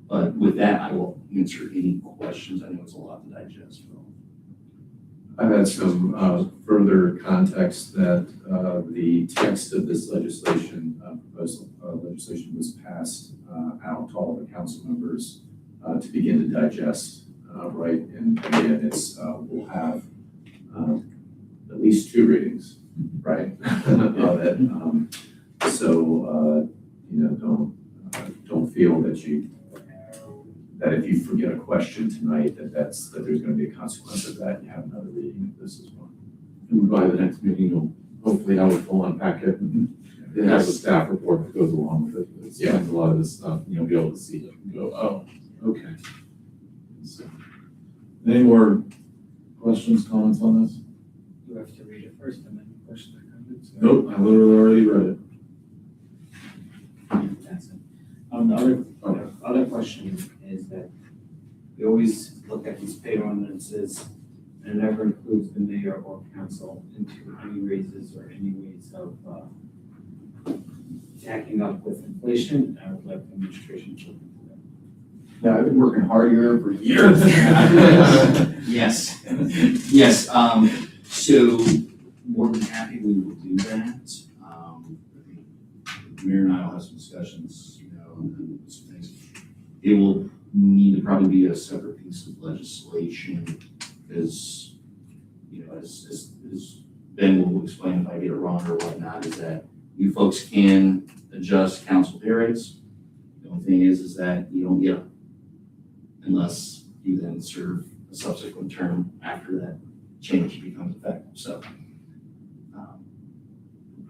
But with that, I will answer any questions. I know it's a lot to digest. I've had some further context that the text of this legislation, proposal legislation was passed out to all the council members to begin to digest, right? And again, it's we'll have at least 2 readings, right, of it. So don't feel that if you forget a question tonight, that there's going to be a consequence of that. You have another reading of this as well. And by the next meeting, you'll hopefully have a full packet and it has a staff report that goes along with it. It explains a lot of this stuff, and you'll be able to see it and go, oh, okay. So, any more questions, comments on this? You have to read it first and then questions or comments. Nope, I literally already read it. That's it. The other question is that we always look at these pay ordinances and it never includes the mayor or council into any raises or any ways of tacking up with inflation. I would like the administration to look into that. Yeah, I've been working hard here for years. Yes, yes. So more than happy we will do that. The Mayor and I will have some discussions, and some things. It will need to probably be a separate piece of legislation because, as Ben will explain if I get it wrong or whatnot, is that you folks can adjust council pay rates. The only thing is that you don't get them unless you then serve a subsequent term after that change becomes effective. So,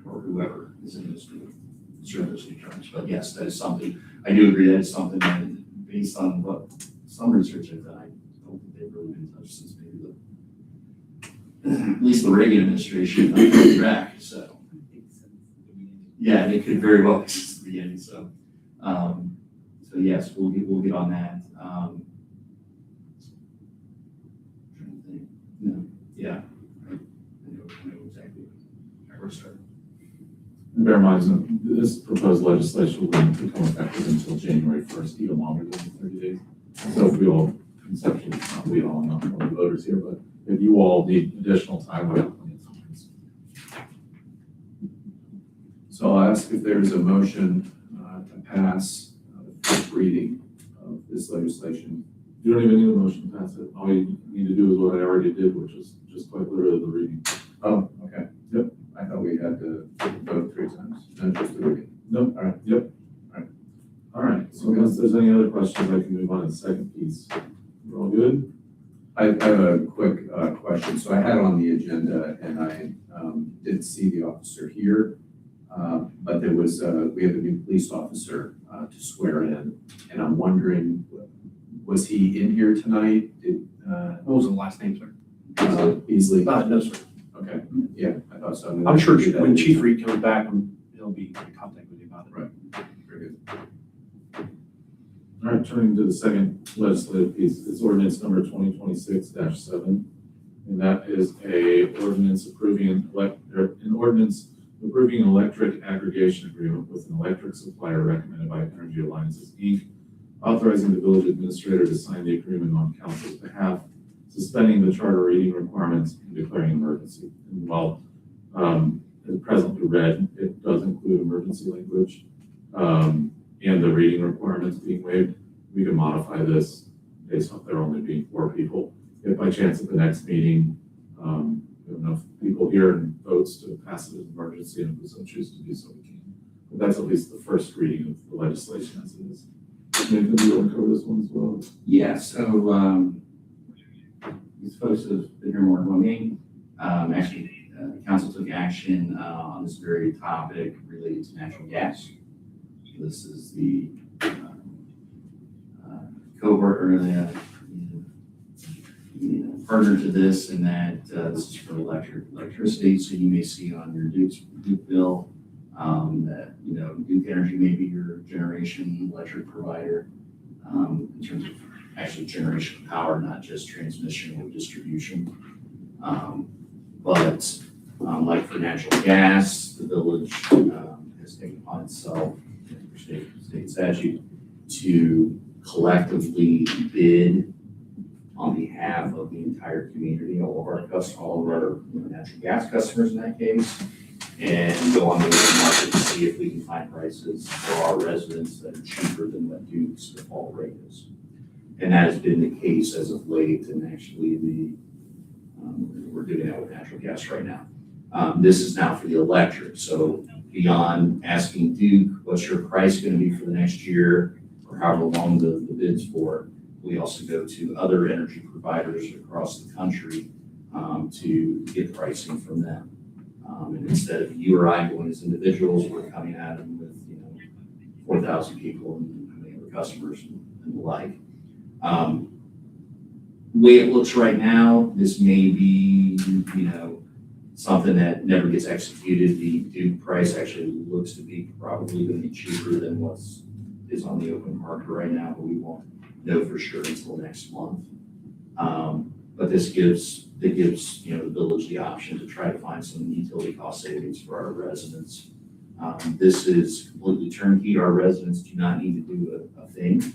or whoever is in this group, serve those new terms. But yes, that is something, I do agree that is something that based on what some research I've done, I don't think they've really been touched since maybe at least the Reagan administration, back. So, yeah, it could very well be since the beginning. So, so yes, we'll get on that. Trying to think. No, yeah, I know exactly where we're starting. And bear in mind, this proposed legislation will become effective until January 1st, even longer than the 30 days. So if we all, conceptually, not we all, not all the voters here, but if you all need additional time, we have plenty of time. So I'll ask if there's a motion to pass the first reading of this legislation. You don't even need a motion to pass it. All you need to do is what I already did, which is just quite literally the reading. Oh, okay. Yep. I thought we had to vote 3 times, not just the reading. Nope. All right. Yep. All right, so unless there's any other questions, I can move on to the second piece. We're all good? I have a quick question. So I had it on the agenda and I didn't see the officer here. But there was, we have a new police officer to swear in. And I'm wondering, was he in here tonight? What was the last name, sir? Beasley? No, sir. Okay, yeah, I thought so. I'm sure when Chief Reed comes back, he'll be in contact with you about it. Right. Very good. All right, turning to the second legislative piece, it's ordinance number 2026-7. And that is an ordinance approving an electric aggregation agreement with an electric supplier recommended by Energy Alliances, Inc., authorizing the village administrator to sign the agreement on council's behalf, suspending the charter rating requirements and declaring emergency. And while it's presently read, it does include emergency language and the rating requirements being waived. We can modify this based on there only being 4 people. If by chance at the next meeting, we have enough people here and votes to pass it as an emergency, and if we so choose to do so, we can. But that's at least the first reading of the legislation as it is. Nathan, do you want to cover this one as well? Yeah, so, these folks have been here more than one meeting. Actually, the council took action, on this very topic related to natural gas. This is the, cohort or the partner to this, and that, this is for electricity. So you may see on your Duke bill, that, Duke Energy may be your generation electric provider, in terms of actually generation of power, not just transmission or distribution. But like for natural gas, the village has taken upon itself, for state statute, to collectively bid on behalf of the entire community, all of our natural gas customers in that case, and go on the open market to see if we can find prices for our residents that are cheaper than what Duke's default rate is. And that has been the case as of late, and actually we're doing that with natural gas right now. This is now for the electric, so beyond asking Duke, what's your price gonna be for the next year, or however long the bid's for, we also go to other energy providers across the country to get pricing from them. And instead of you or I going as individuals, we're coming at them with, 4,000 people and how many other customers and the like. The way it looks right now, this may be, something that never gets executed. The Duke price actually looks to be probably going to be cheaper than is on the open market right now, but we won't know for sure until next month. But this gives the village the option to try to find some utility cost savings for our residents. This is completely turnkey. Our residents do not need to do a thing.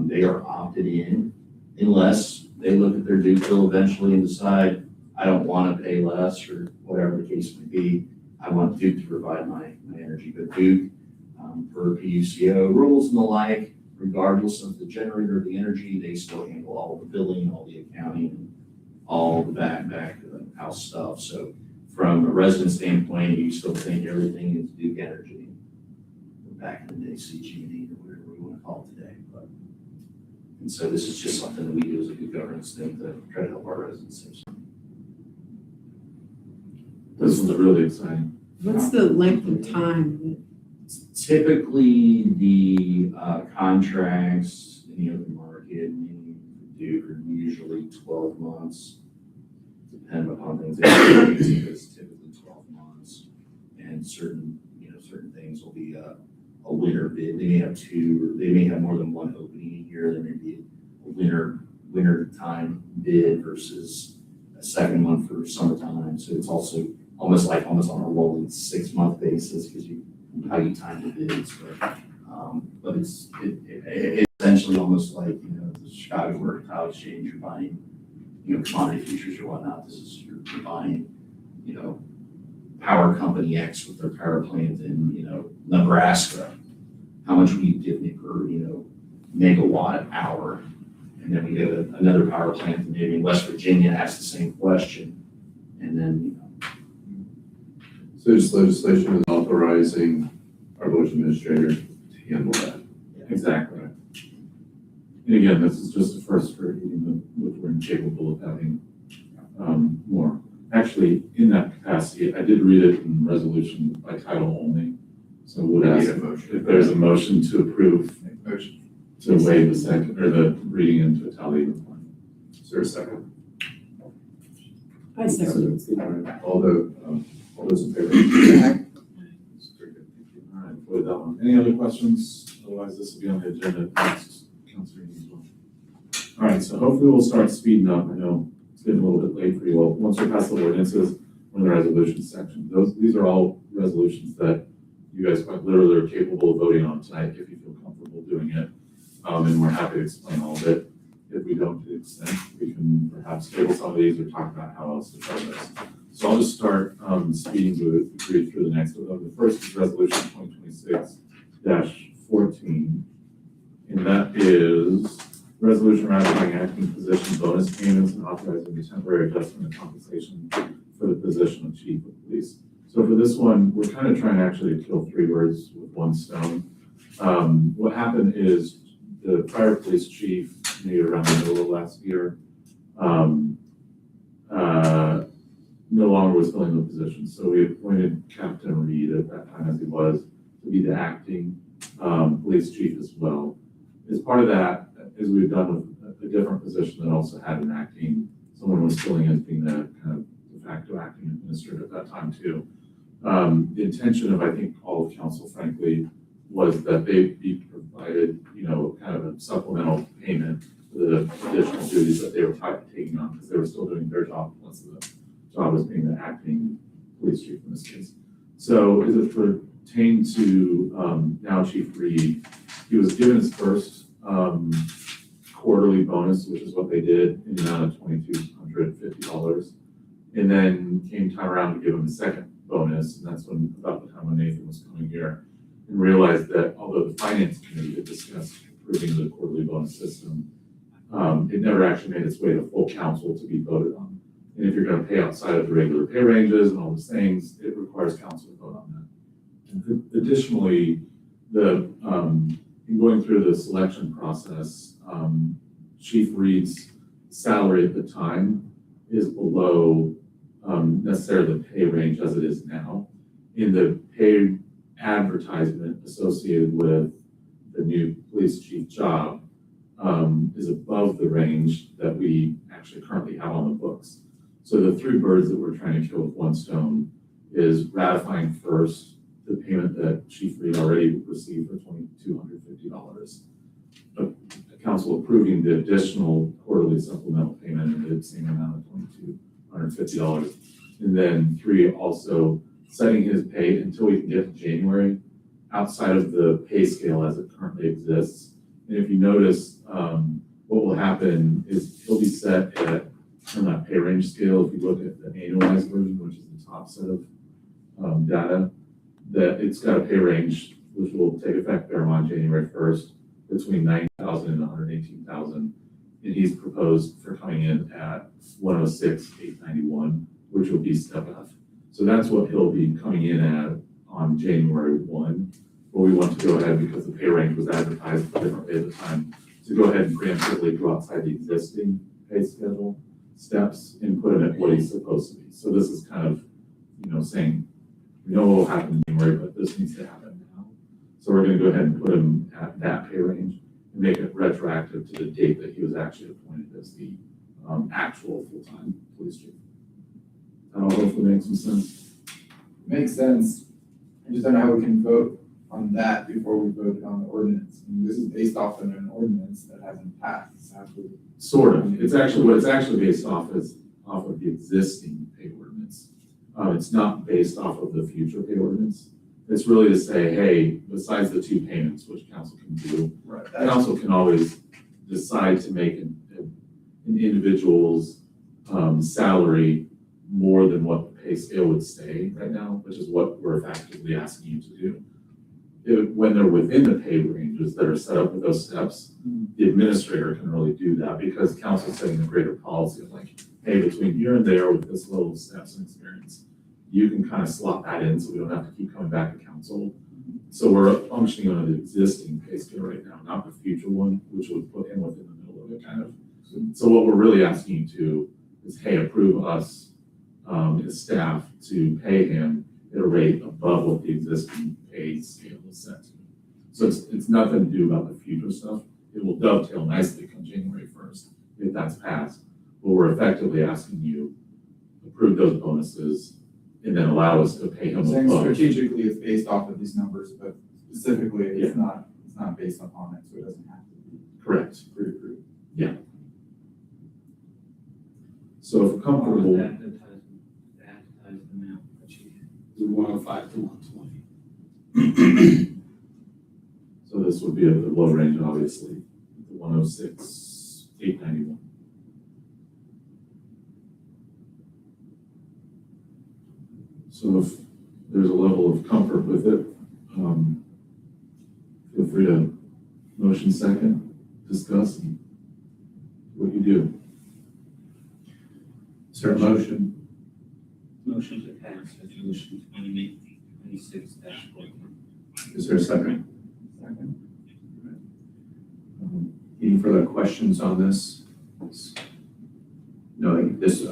They are opted in unless they look at their Duke bill eventually and decide, I don't want to pay less, or whatever the case may be. I want Duke to provide my energy. But Duke, per PUCO rules and the like, regardless of the generator or the energy, they still handle all the billing, all the accounting, and all the back house stuff. So from a resident standpoint, you still think everything is Duke Energy. Back in the day, CG&E or whatever we want to call it today. And so this is just something that we do as a good governance thing to try to help our residents save some. This one's really exciting. What's the length of time? Typically, the contracts in the open market, meaning Duke, are usually 12 months. Depending upon things, it's typically 12 months. And certain things will be a winter bid. They may have two, or they may have more than one opening a year. There may be a winter time bid versus a second one for summertime. So it's also almost on a rolling 6-month basis, because how you time the bids, but it's essentially almost like, the Chicago Mercantile Exchange, you're buying, commodity futures or whatnot. This is, you're buying, power company X with their power plant in, Nebraska. How much will you give me per, megawatt hour? And then we go to another power plant maybe in West Virginia, ask the same question. And then, So this legislation is authorizing our village administrator to handle that. exactly. And again, this is just the first reading, which we're incapable of having more. Actually, in that capacity, I did read it in resolution by title only. So would We ask need a motion. if there's a motion to approve, Motion. to waive the second, or the reading into totality of the plan. Is there a second? I second. All those in favor? Very good, thank you. All right, avoid that one. Any other questions? Otherwise, this will be on the agenda next council meeting as well. All right, so hopefully we'll start speeding up. I know it's getting a little bit late for you all. Once we pass the ordinances, we're in the resolution section. These are all resolutions that you guys quite literally are capable of voting on tonight if you feel comfortable doing it. And we're happy to explain all of it. If we don't to the extent, we can perhaps table some of these or talk about how else to try this. So I'll just start speeding through the next one. The first is resolution 2026-14. And that is resolution ratifying acting position bonus payments and authorizing the temporary adjustment of compensation for the position of chief of police. So for this one, we're kind of trying actually to kill 3 birds with 1 stone. What happened is the prior police chief, maybe around the middle of last year, no longer was filling the position. So we appointed Captain Reed at that time, as he was, to be the acting police chief as well. As part of that, as we've done with a different position that also had an acting, someone was filling as being the kind of de facto acting administrator at that time too. The intention of, I think, all of council, frankly, was that they be provided, kind of a supplemental payment for the additional duties that they were taking on, because they were still doing their job once the job was being the acting police chief in this case. So as it pertained to now Chief Reed, he was given his first quarterly bonus, which is what they did, in the amount of $2,250. And then came time around to give him a second bonus, and that's when, about the time when Nathan was coming here, and realized that although the finance committee had discussed approving the quarterly bonus system, it never actually made its way to full council to be voted on. And if you're gonna pay outside of the regular pay ranges and all those things, it requires council to vote on that. And additionally, in going through the selection process, Chief Reed's salary at the time is below necessarily the pay range as it is now. In the pay advertisement associated with the new police chief job is above the range that we actually currently have on the books. So the 3 birds that we're trying to kill with 1 stone is ratifying first the payment that Chief Reed already received for $2,250. The council approving the additional quarterly supplemental payment in the same amount of $2,250. And then 3, also setting his pay until we can get to January outside of the pay scale as it currently exists. And if you notice, what will happen is he'll be set at, on that pay range scale, if you look at the annualized version, which is the top set of data, that it's got a pay range which will take effect there on January 1st between $9,000 and $118,000. And he's proposed for coming in at $106,891, which will be step F. So that's what he'll be coming in at on January 1. But we want to go ahead, because the pay range was advertised differently at the time, to go ahead and preemptively go outside the existing pay schedule steps and put him at what he's supposed to be. So this is kind of, saying, we know what will happen in January, but this needs to happen now. So we're going to go ahead and put him at that pay range and make it retroactive to the date that he was actually appointed as the actual full-time police chief. That'll hopefully make some sense. Makes sense. I just don't know how we can vote on that before we voted on the ordinance. I mean, this is based off of an ordinance that hasn't passed. So Sort of. It's actually, what it's actually based off of the existing pay ordinance. It's not based off of the future pay ordinance. It's really to say, hey, besides the 2 payments, which council can do, Right. council can always decide to make an individual's salary more than what the pay scale would say right now, which is what we're effectively asking you to do. When they're within the pay ranges that are set up with those steps, the administrator can really do that because council's setting a greater policy of like, hey, between here and there with this level of steps and experience, you can kind of slot that in so we don't have to keep coming back to council. So we're functioning on the existing pay scale right now, not the future one, which would put him within the middle of it kind of. So what we're really asking you to is, hey, approve us, as staff to pay him at a rate above what the existing pay scale is set to. So it's nothing to do about the future stuff. It will dovetail nicely come January 1st if that's passed. But we're effectively asking you approve those bonuses and then allow us to pay him Saying above. strategically it's based off of these numbers, but specifically it's not based upon it, so it doesn't have to be Correct. pre-approved. So if comfortable, The advertised amount, chief. The 105 to 120. so this would be at the low range, obviously, the 106,891. So if there's a level of comfort with it, feel free to motion second, discuss, and what you do. Is there a motion? Motion to pass resolution 2026-14. Is there a second? Second. Any further questions on this? No, this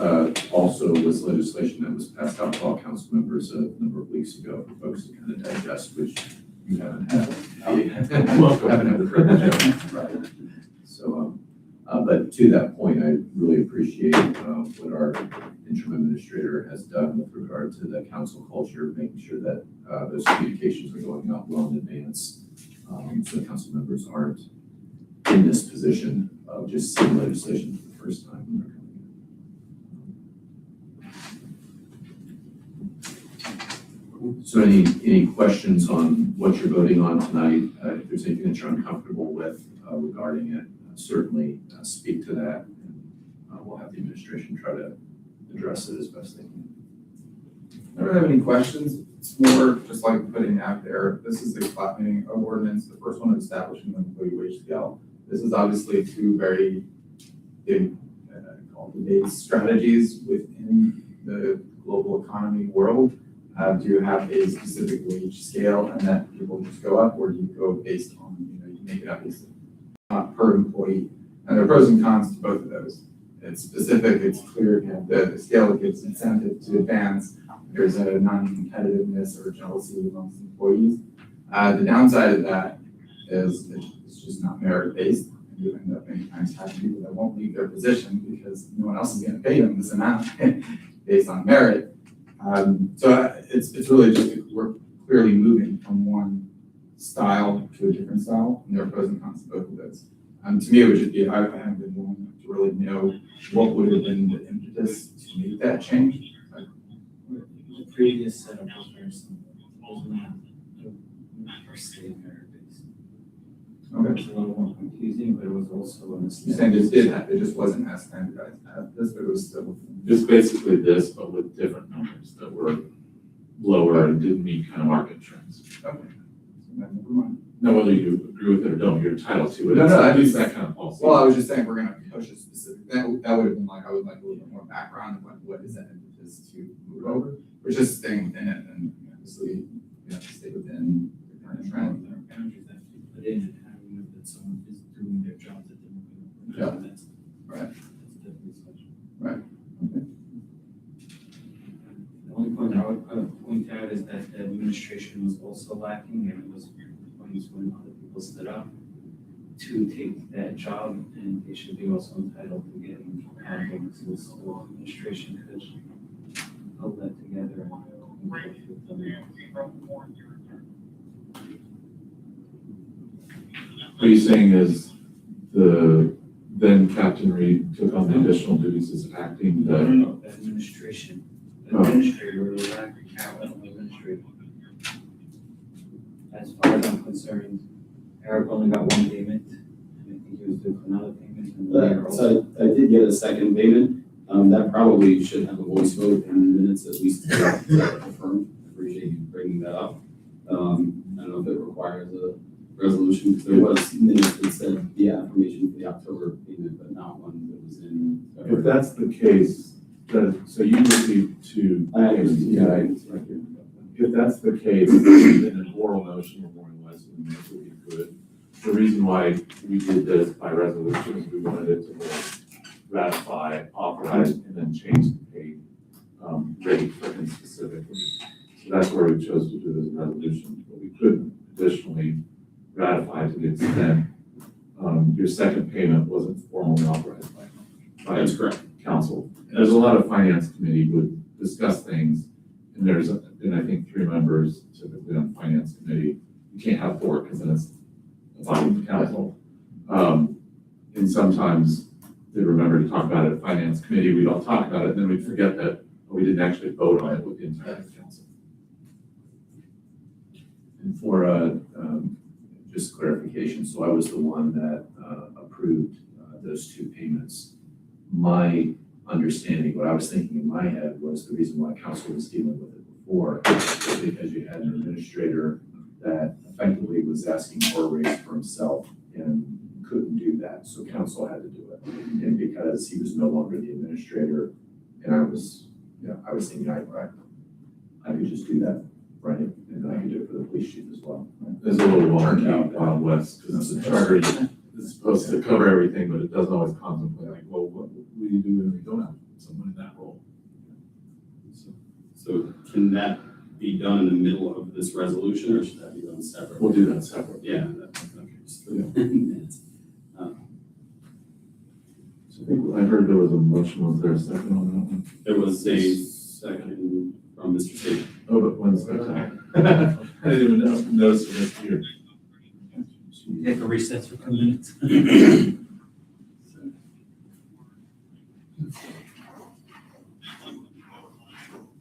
also was legislation that was passed out to all council members a number of weeks ago for folks to kind of digest, which you haven't had. Haven't had the privilege of. Right. So, but to that point, I really appreciate what our interim administrator has done with regard to the council culture, making sure that those communications are going out well in advance. So council members aren't in this position of just seeing legislation for the first time when they're coming in. So any questions on what you're voting on tonight? If there's anything that you're uncomfortable with regarding it, certainly speak to that. And we'll have the administration try to address it as best they can. I don't have any questions. It's more just like putting out there, this is the flattening of ordinance, the first one establishing the employee wage scale. This is obviously 2 very big, debate strategies within the global economy world. Do you have a specific wage scale and that people just go up, or do you go based on, you make it up based per employee? And there are pros and cons to both of those. It's specific, it's clear, you have the scale that gives incentive to advance. There's a non-competitiveness or jealousy amongst employees. The downside of that is it's just not merit-based. And you end up many times having people that won't leave their position because no one else is going to pay them this amount based on merit. So it's really just, we're clearly moving from one style to a different style, and there are pros and cons to both of those. To me, it would just be, I haven't been willing to really know what would have been the impetus to make that change. The previous setup was very simple. It was not per se merit-based. It Okay. was a little more confusing, but it was also a You're saying it just wasn't as standardized as this, but it was still. It's basically this, but with different numbers that were lower and didn't meet kind of market trends. Okay. So then never mind. Now, whether you agree with it or don't, you're entitled to it. No, no, I It's just- that kind of policy. Well, I was just saying, we're gonna push it specific, that would have been like, I would like a little bit more background of like, what is that impetus to move over? We're just staying within it, and obviously, we have to stay within the current trend. There are boundaries that we put in and how we know that someone is doing their job that they're moving over. Yeah. That's Right. That's a different discussion. Okay. The only point I would point out is that the administration was also lacking, and it was points when other people stood up to take that job, and they should be also entitled to getting bonuses. So the administration could hold that together and work with them. What you're saying is the then Captain Reed took on the additional duties as acting No, the, no, the administration administrator, or the Carolyn administrator. As far as I'm concerned, Eric only got one payment, and I think he was due for another payment. And we are also- So I did get a second payment. That probably should have a voice vote in the minutes at least to confirm. I appreciate you bringing that up. I don't know if it requires a resolution, because there was minutes that said the affirmation for the October payment, but not one that was in. If that's the case, so you received two. I payments, yeah, right? right here. If that's the case, then an oral motion or more or less would be good. The reason why we did this by resolution is we wanted it to both ratify, authorize, and then change the pay rate for him specifically. So that's where we chose to do this resolution, but we could additionally ratify to the extent your second payment wasn't formally authorized by That's correct. council. There's a lot of finance committee would discuss things, and and I think 3 members typically on finance committee. You can't have 4 because then it's a body of the council. And sometimes they remember to talk about it at finance committee, we'd all talk about it, and then we'd forget that we didn't actually vote on it with the entire council. And for, just clarification, so I was the one that approved those 2 payments. My understanding, what I was thinking in my head was the reason why council was dealing with it before was because you had an administrator that effectively was asking for a raise for himself and couldn't do that, so council had to do it. And because he was no longer the administrator, and I was thinking I could just do that, right? And then I could do it for the police chief as well. There's a little Turned wonky out Wild West, because the charter is supposed to cover everything, but it doesn't always contemplate, like, well, what do you do when we don't have someone in that role? So can that be done in the middle of this resolution, or should that be done separately? We'll do that separately. Yeah, that's okay. Just for the minutes. So I think I heard there was a motion, was there a second on that one? There was a second from Mr. Sage. Oh, but one second. I didn't even notice it was here. Take a recess for 2 minutes.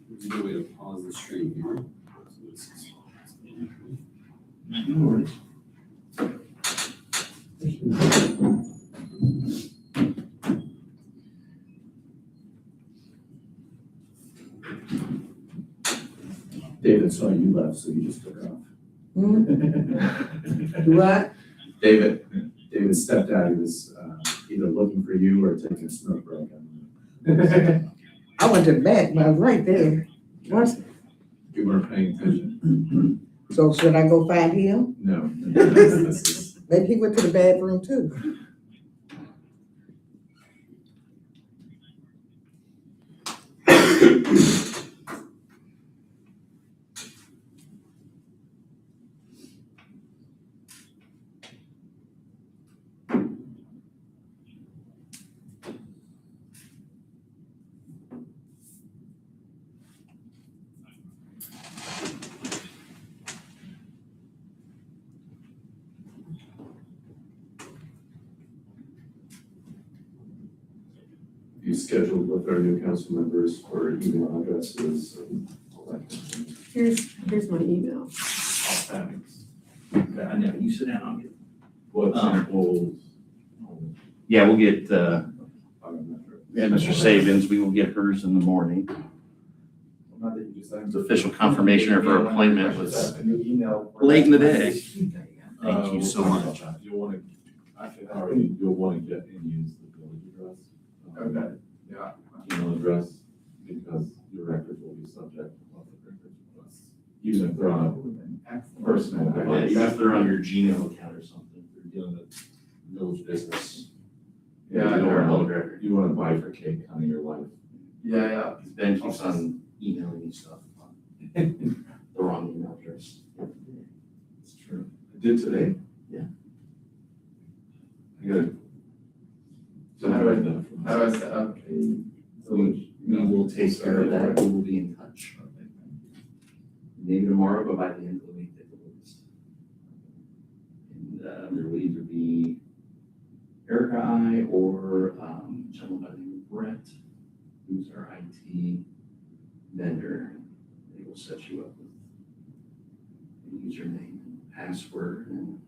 There's a good way to pause the stream here. So this is- No worries. David saw you left, so you just took off. What? David stepped out, he was either looking for you or taking a smoke break. I don't know. I went to bed, but I was right there. What? You weren't paying attention. So should I go find him? No. This is- Maybe he went to the bathroom too. You scheduled with our new council members for email addresses and all that kind of thing. Here's my email. Thanks. I know, you sit down, I'll get. What samples? Yeah, we'll get, Biometric. yeah, Mr. Sabins, we will get hers in the morning. It's official confirmation of her appointment was late in the day. Thank you so much. You'll want to, actually, already, you'll want to get and use the village address. Okay, yeah. Email address, because your records will be subject to public records requests. Even if they're on a personal. Yeah, even if they're on your Gmail account or something. If you're dealing with village business. Yeah, You don't Or a want public record. you want to bifurcate kind of your life. Yeah. Because Ben keeps on emailing me stuff on the wrong email address. It's true. I did today? Yeah. I gotta. So how do I set up a village? We will take care of that, we will be in touch. Maybe tomorrow, but by the end of the week, they will list. And there will either be Eric or I, or a gentleman by the name of Brett, who's our IT vendor. They will set you up with a username and password and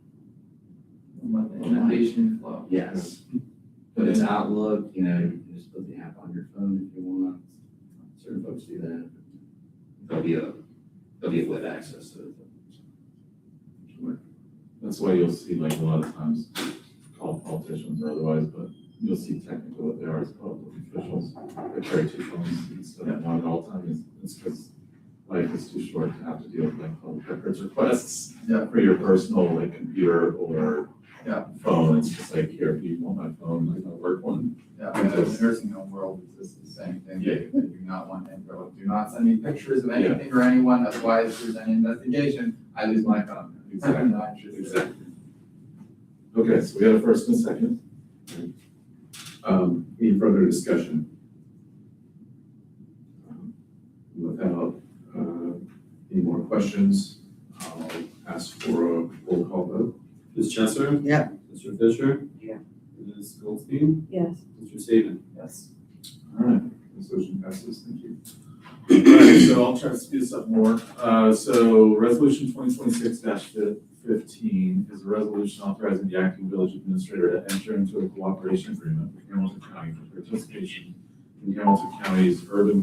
Invitation flow. yes. But it's Outlook, you know, you can just put the app on your phone if you want. Certain folks do that. There'll be a web access to it. That's why you'll see like a lot of times called politicians or otherwise, but you'll see technically what they are as public officials. They carry two phones instead of one at all times. It's because life is too short to have to deal with like public records requests Yeah. for your personal like computer or Yeah. phone. It's just like, here, if you want my phone, like my work one. Yeah, I mean, the nursing home world is just the same thing. They do not want, and they're like, do not send me pictures of anything or anyone, otherwise if there's any investigation, I lose my phone. Exactly. I'm not interested. Exactly. Okay, so we have a first and a second. Any further discussion? Without, any more questions, I'll ask for a roll call vote. Ms. Chesser? Yeah. Mr. Fisher? Yeah. Ms. Goldstein? Yes. Mr. Saban? Yes. All right. Resolution passes, thank you. All right, so I'll try to speed this up more. So resolution 2026-15 is a resolution authorizing the acting village administrator to enter into a cooperation agreement with Hamilton County for participation in Hamilton County's urban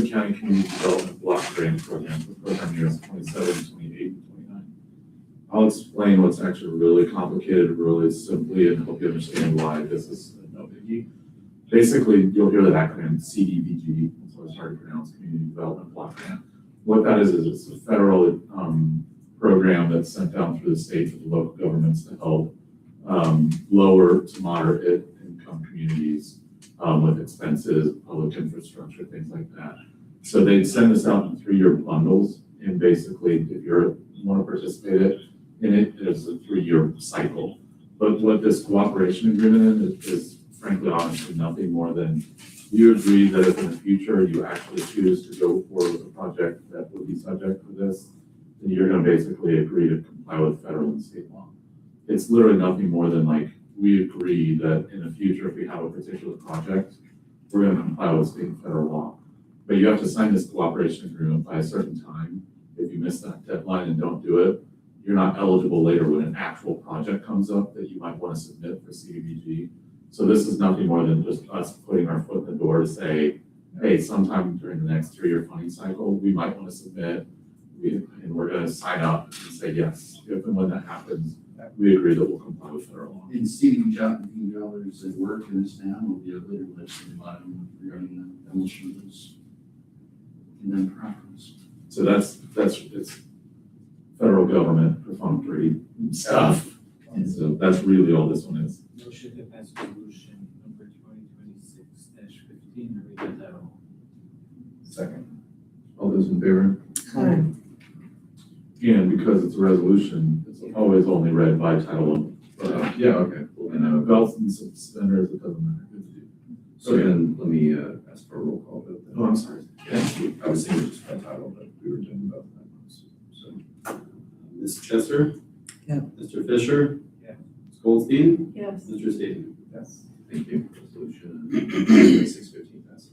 county community development block grant program for program years 27, 28, and 29. I'll explain what's actually really complicated really simply and help you understand why this is no biggie. Basically, you'll hear that acronym CDBG, so it's hard to pronounce, Community Development Block Grant. What that is it's a federal program that's sent down through the state to the local governments to help lower to moderate income communities with expenses, public infrastructure, things like that. So they send this out in 3-year bundles, and basically, if you want to participate in it, there's a 3-year cycle. But what this cooperation agreement is frankly, honestly, nothing more than you agree that if in the future you actually choose to go forward with a project that would be subject to this, then you're going to basically agree to comply with federal and state law. It's literally nothing more than like, we agree that in the future, if we have a particular project, we're going to comply with state and federal law. But you have to sign this cooperation agreement by a certain time. If you miss that deadline and don't do it, you're not eligible later when an actual project comes up that you might want to submit for CDBG. So this is nothing more than just us putting our foot in the door to say, hey, sometime during the next 3-year funding cycle, we might want to submit, and we're going to sign up and say, yes, if and when that happens, we agree that we'll comply with federal law. And CDBG dollars that work in this town will be a later legislative item regarding the demolition of those condemned properties. So that's it's federal government perfunctory stuff. And so that's really all this one is. Motion to pass resolution number 2026-15, read by title. Second. All those in favor? Aye. And because it's a resolution, it's always only read by title only. Yeah, okay. And belts and suspenders, it doesn't matter. So then, let me, ask for a roll call vote then. Oh, I'm sorry. I was thinking just by title, but we were doing both of them. So, Ms. Chesser? Yeah. Mr. Fisher? Yeah. Ms. Goldstein? Yes. Mr. Saban? yes, thank you. Resolution 2615 passes.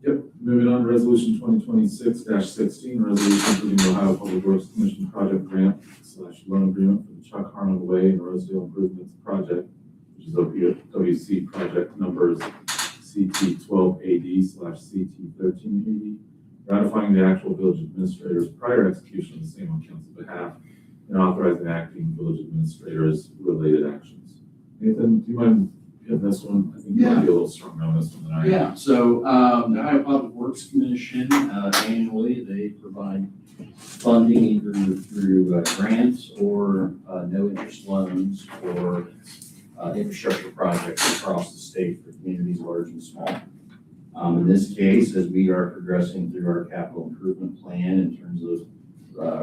Yep, moving on to resolution 2026-16, resolution approving the Ohio Public Works Commission project grant / loan agreement for the Chuck Harmon Way and Rosedale Improvements Project, which is OPWC project numbers CT12AD / CT13AD, ratifying the actual village administrator's prior execution of the same on council's behalf and authorizing acting village administrators related actions. Nathan, do you mind getting this one? I think you might be a little stronger on this one than I am. Yeah, so, the Ohio Public Works Commission, annually, they provide funding either through grants or no interest loans for infrastructure projects across the state for communities large and small. In this case, as we are progressing through our capital improvement plan in terms of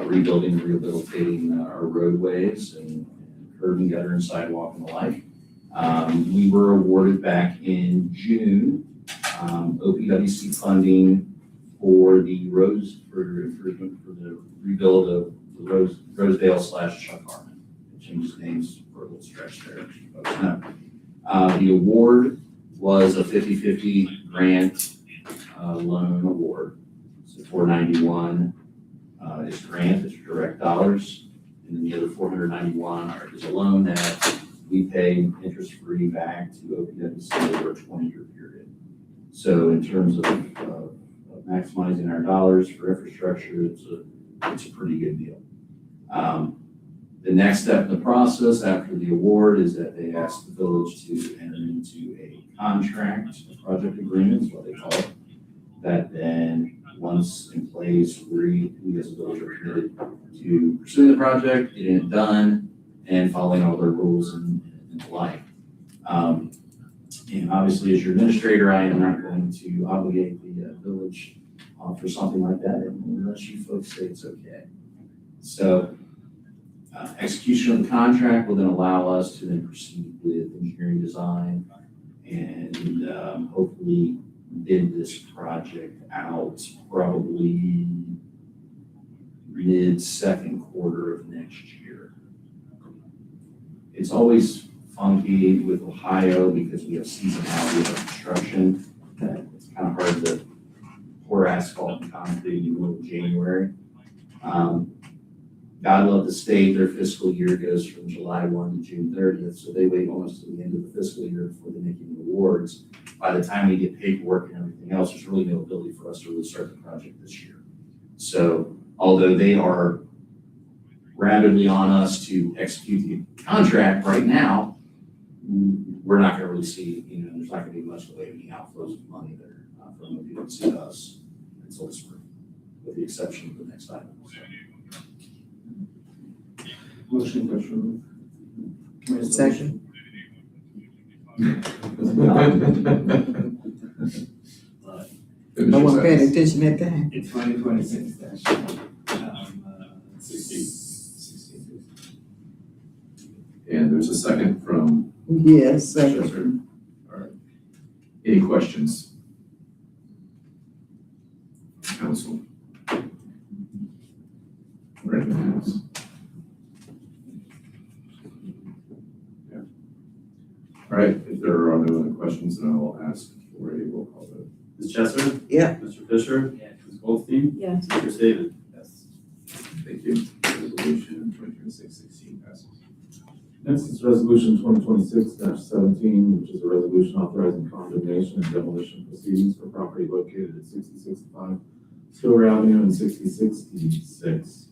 rebuilding and rehabilitating our roadways and curb and gutter and sidewalk and the like, we were awarded back in June OPWC funding for the the rebuild of the Rosedale / Chuck Harmon. It changes names for a little stretch there, as you folks know. The award was a 50-50 grant loan award. So 491 is grant, it's direct dollars, and then the other 491 is a loan that we pay interest-free back to OPWC over a 20-year period. So in terms of maximizing our dollars for infrastructure, it's a pretty good deal. The next step in the process after the award is that they ask the village to enter into a contract, a project agreement is what they call it, that then, once in place, we as a village are committed to pursuing the project, getting it done, and following all their rules and the like. And obviously, as your administrator, I am not going to obligate the village for something like that unless you folks say it's okay. So, execution of the contract will then allow us to then proceed with engineering design and hopefully bid this project out probably mid-second quarter of next year. It's always funky with Ohio because we have seasonality of our construction. It's kind of hard to pour asphalt and concrete in the middle of January. God love the state, their fiscal year goes from July 1 to June 30th, so they wait almost to the end of the fiscal year before they make any awards. By the time we get paperwork and everything else, there's really no ability for us to really start the project this year. So although they are rapidly on us to execute the contract right now, we're not gonna really see, there's not gonna be much of any outflows of money there from OPWC to us until spring, with the exception of the next item. Motion to approve. Second. No one paying attention at that. It's 2026 And there's a second from Yes, second. Chester. All right. Any questions? Council? Ready to pass? Yeah. All right, if there are no other questions, then I will ask for a roll call vote. Ms. Chester? Yeah. Mr. Fisher? Yes. Ms. Goldstein? Yes. Mr. Saban? Yes. Thank you. Resolution 2026-16 passes. Next is resolution 2026-17, which is a resolution authorizing condemnation and demolition proceedings for property located at 6065 Stower Avenue and 6066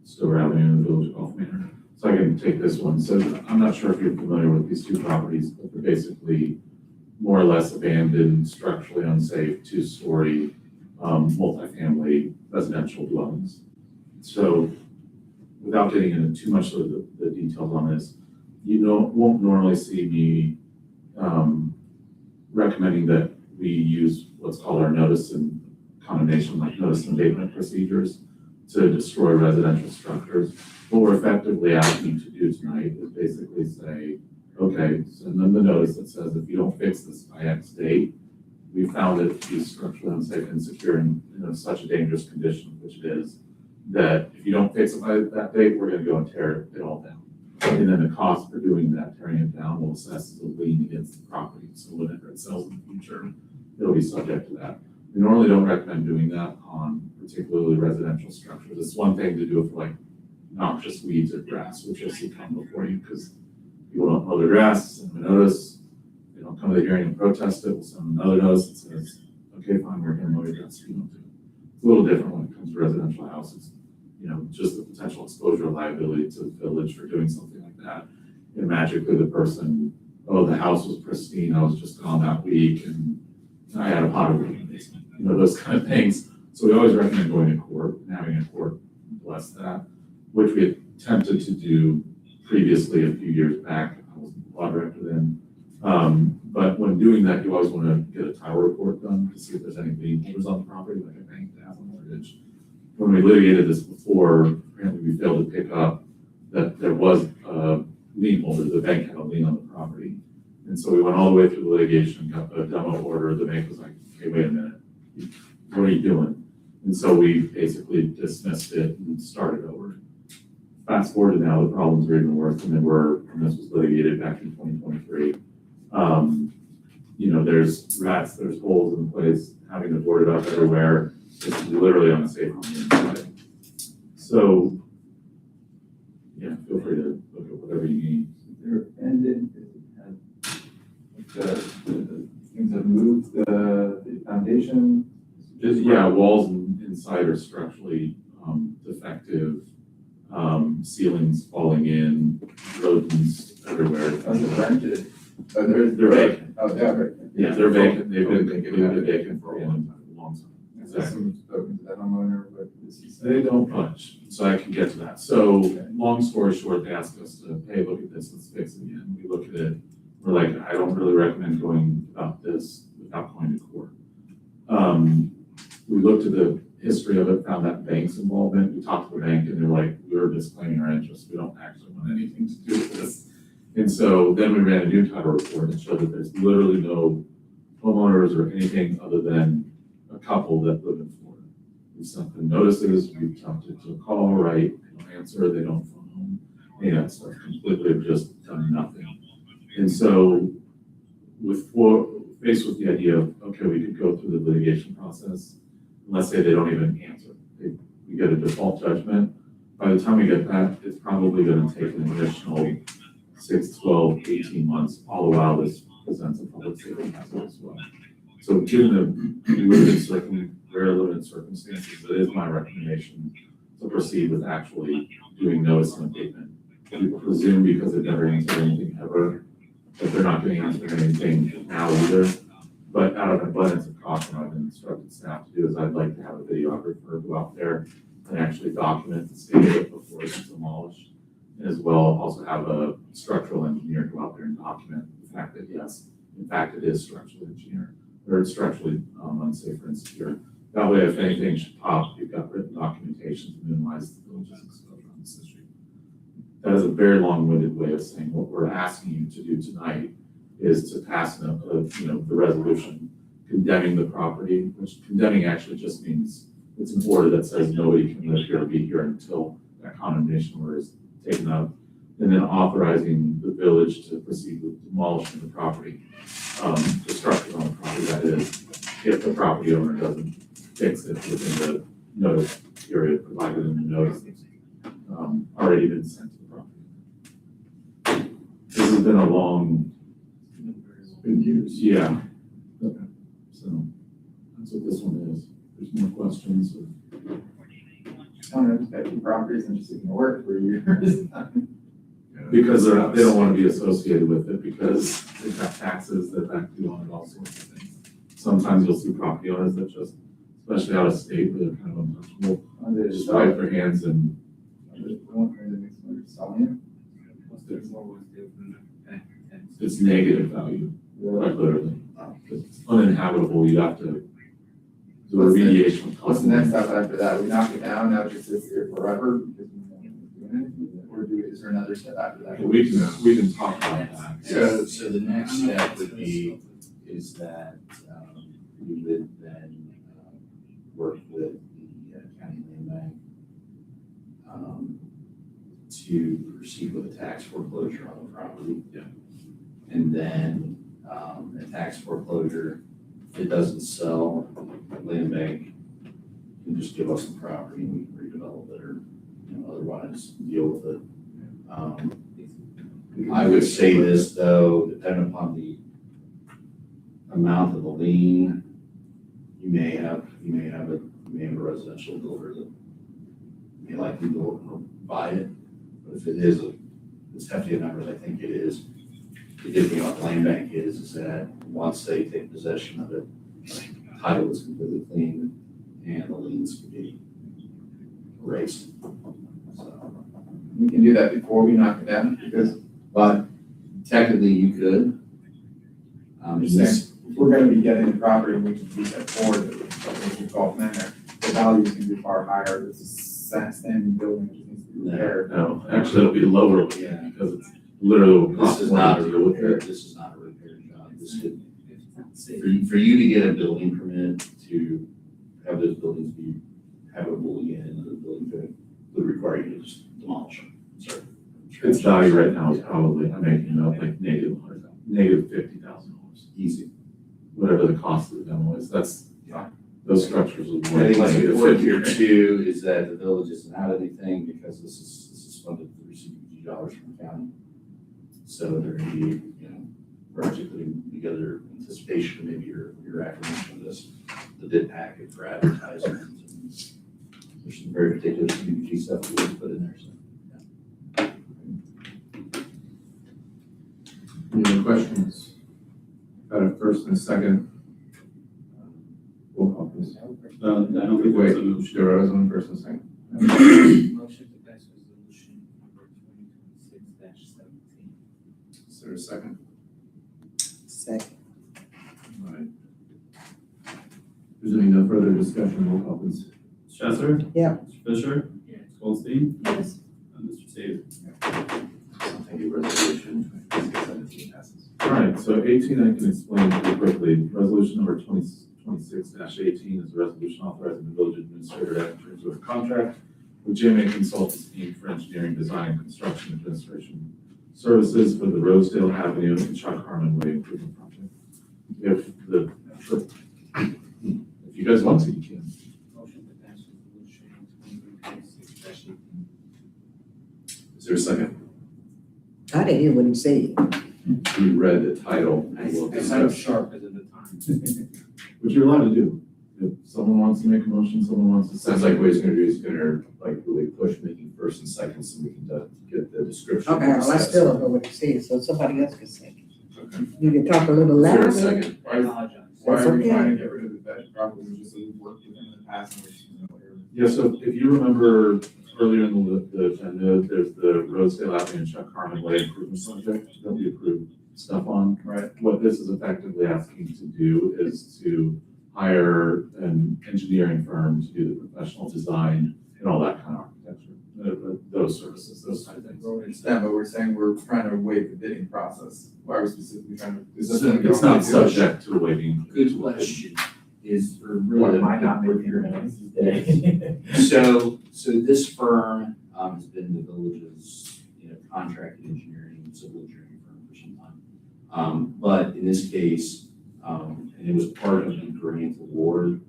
Stower Avenue in the Village of Gulf Manor. So I can take this one. So I'm not sure if you're familiar with these two properties, but they're basically more or less abandoned, structurally unsafe, two-story, multifamily residential dwellings. So without getting into too much of the details on this, won't normally see me recommending that we use what's called our notice and condemnation, like notice and abatement procedures to destroy residential structures. What we're effectively asking you to do tonight is basically say, okay, send them the notice that says if you don't fix this by X date, we found it to be structurally unsafe and secure in such a dangerous condition, which it is, that if you don't fix it by that date, we're gonna go and tear it all down. And then the cost for doing that, tearing it down, will assess as a lien against the property. So whenever it sells in the future, it'll be subject to that. We normally don't recommend doing that on particularly residential structures. It's one thing to do it for like noxious weeds or grass, which you'll see come before you, because people don't mow their grass, send them a notice. They don't come to the hearing and protest it, we'll send them another notice that says, okay, fine, we're gonna mow your grass, you don't do it. It's a little different when it comes to residential houses. Just the potential exposure of liability to the village for doing something like that. And magically the person, oh, the house was pristine, I was just gone that week, and I had a pot of leak in the basement, those kind of things. So we always recommend going to court and having a court bless that, which we attempted to do previously a few years back. I was law director then. But when doing that, you always want to get a title report done to see if there's any lien holders on the property, like a bank that has a mortgage. When we litigated this before, apparently we failed to pick up that there was a lien holder, the bank had a lien on the property. And so we went all the way through the litigation, got the demo order, the bank was like, hey, wait a minute, what are you doing? And so we basically dismissed it and started over. Fast forward to now, the problems are even worse than they were when this was litigated back in 2023. There's rats, there's holes in place, having to board it up everywhere. It's literally unsafe on the inside. So, yeah, feel free to look at whatever you need. There, and then, the things that moved, the foundation. Just, yeah, walls inside are structurally defective, ceilings falling in, rodents everywhere. Those are rented. Oh, They're vacant. Oh, yeah, right. Yeah, they're vacant, they've been Vacant. vacant for a long time. Has someone spoken to that homeowner, what does he say? They don't budge, so I can get to that. So, long story short, they asked us to, hey, look at this, let's fix it again. We look at it, we're like, I don't really recommend going about this without going to court. We looked at the history of it, found that bank's involvement. We talked to the bank and they're like, we're disclaiming our interest. We don't actually want anything to do with this. And so then we ran a new title report and showed that there's literally no homeowners or anything other than a couple that live in Florida. We sent them notices, we attempted to call, write, they don't answer, they don't phone home. Any of that stuff, completely have just done nothing. And so faced with the idea of, okay, we could go through the litigation process. Let's say they don't even answer. We get a default judgment. By the time we get that, it's probably gonna take an additional 6, 12, 18 months, all the while this presents a public safety hazard as well. So given the very limited circumstances, it is my recommendation to proceed with actually doing notice and abatement. We presume because they've never answered anything ever, that they're not gonna answer anything now either. But out of abundance of caution, I've instructed staff to do is I'd like to have a videographer go out there and actually document the state of it before it's demolished. And as well, also have a structural engineer go out there and document the fact that yes, in fact, it is structurally engineered, or it's structurally unsafe or insecure. That way, if anything should pop, you've got written documentation to minimize the village's exposure on this issue. That is a very long-winded way of saying what we're asking you to do tonight is to pass the resolution condemning the property, which condemning actually just means it's an order that says nobody can live here or be here until that condemnation order is taken up, and then authorizing the village to proceed with demolishing the property, the structure on the property, that is, if the property owner doesn't fix it within the notice period provided in the notice that's already been sent to the property. This has been a long, been years, yeah. Okay. So that's what this one is. There's more questions or? I don't know, just got 2 properties and just ignore it for years. Because they don't want to be associated with it because they've got taxes that back due on it, all sorts of things. Sometimes you'll see property owners that just, especially out of state, where they're kind of untouchable, just wipe their hands and. It's negative value, quite literally. It's uninhabitable, you have to do a remediation. What's the next step after that? We knock it down, now it just sits here forever because we don't do anything? Or is there another step after that? We can talk about that. So the next step would be, is that we would then work with the county land bank to proceed with a tax foreclosure on the property. Yeah. And then a tax foreclosure, if it doesn't sell, land bank can just give us the property and we can redevelop it or, otherwise deal with it. I would say this though, depending upon the amount of the lien, you may have a residential builder that may likely go buy it. But if it is it's hefty numbers, I think it is. The good thing about land bank is that once they take possession of it, title is completely clean and the liens can be erased. So, We can do that before we knock it down because but technically you could. I'm just saying, if we're gonna be getting the property and we can use that forward, which we call manner, the value is gonna be far higher. This is a standing building that just needs to be repaired. No, actually, it'll be lower because it's literally. This is not a deal with repair, it. this is not a repair job. This could, for you to get a building permit to have those buildings be habitable again, the building permit would require you to just demolish them. Sorry. Its value right now is probably, I'm making it up, like negative $50,000. Easy. Whatever the cost of the demo is, that's those structures would. I more think what's likely to important fit here too is that the village isn't out anything because this is funded through CDBG dollars from the county. So they're gonna be, you know, we're actually putting together anticipation, maybe your affirmation of this, the bid packet for advertising. There's some very particular CDBG stuff we would put in there, so. Any other questions? Got a first and a second. Roll call, please. I don't think Wait, there's a motion. there was one first and a second. Motion to pass resolution number 2026-17. Is there a second? Second. All right. If there's any no further discussion, roll call, please. Chesser? Yeah. Mr. Fisher? Yes. Goldstein? Yes. And Mr. Sable? Thank you, resolution 2617 passes. All right, so 18 I can explain pretty quickly. Resolution number 2026-18 is a resolution authorizing the village administrator to enter into a contract with JMA Consultants Inc. for engineering, design, and construction administration services for the Rosedale Avenue and Chuck Harmon Way improvement project. If you guys want to, you can. Motion to pass resolution 2026-18. Is there a second? I didn't hear what he said. We read the title. I and we'll sound discuss. sharp because of the time. What you're allowed to do. If someone wants to make a motion, someone wants to. Sounds like what he's gonna do is gonna like really push making first and second so we can get the description. Okay, well, I still don't know what he said, so somebody else can say. Okay. You can talk a little Is there a louder. second? I apologize. Why That's are we okay. trying to get rid of it? That probably was just a work with him in the past and we're just, Yeah, so if you remember earlier in the agenda, there's the Rosedale Avenue and Chuck Harmon Way improvement project that we approved stuff on. Right. What this is effectively asking to do is to hire an engineering firm to do the professional design and all that kind of architecture, those services, those kind of things. we understand, but we're saying we're trying to waive the bidding process. Why are we specifically trying to? is this something we It's don't not wanna do? subject to waiving. Good question. Is, or Why really. am I not making your noise today? So this firm, has been the village's, you know, contracted engineering, civil engineering firm for some time. But in this case, and it was part of the grant award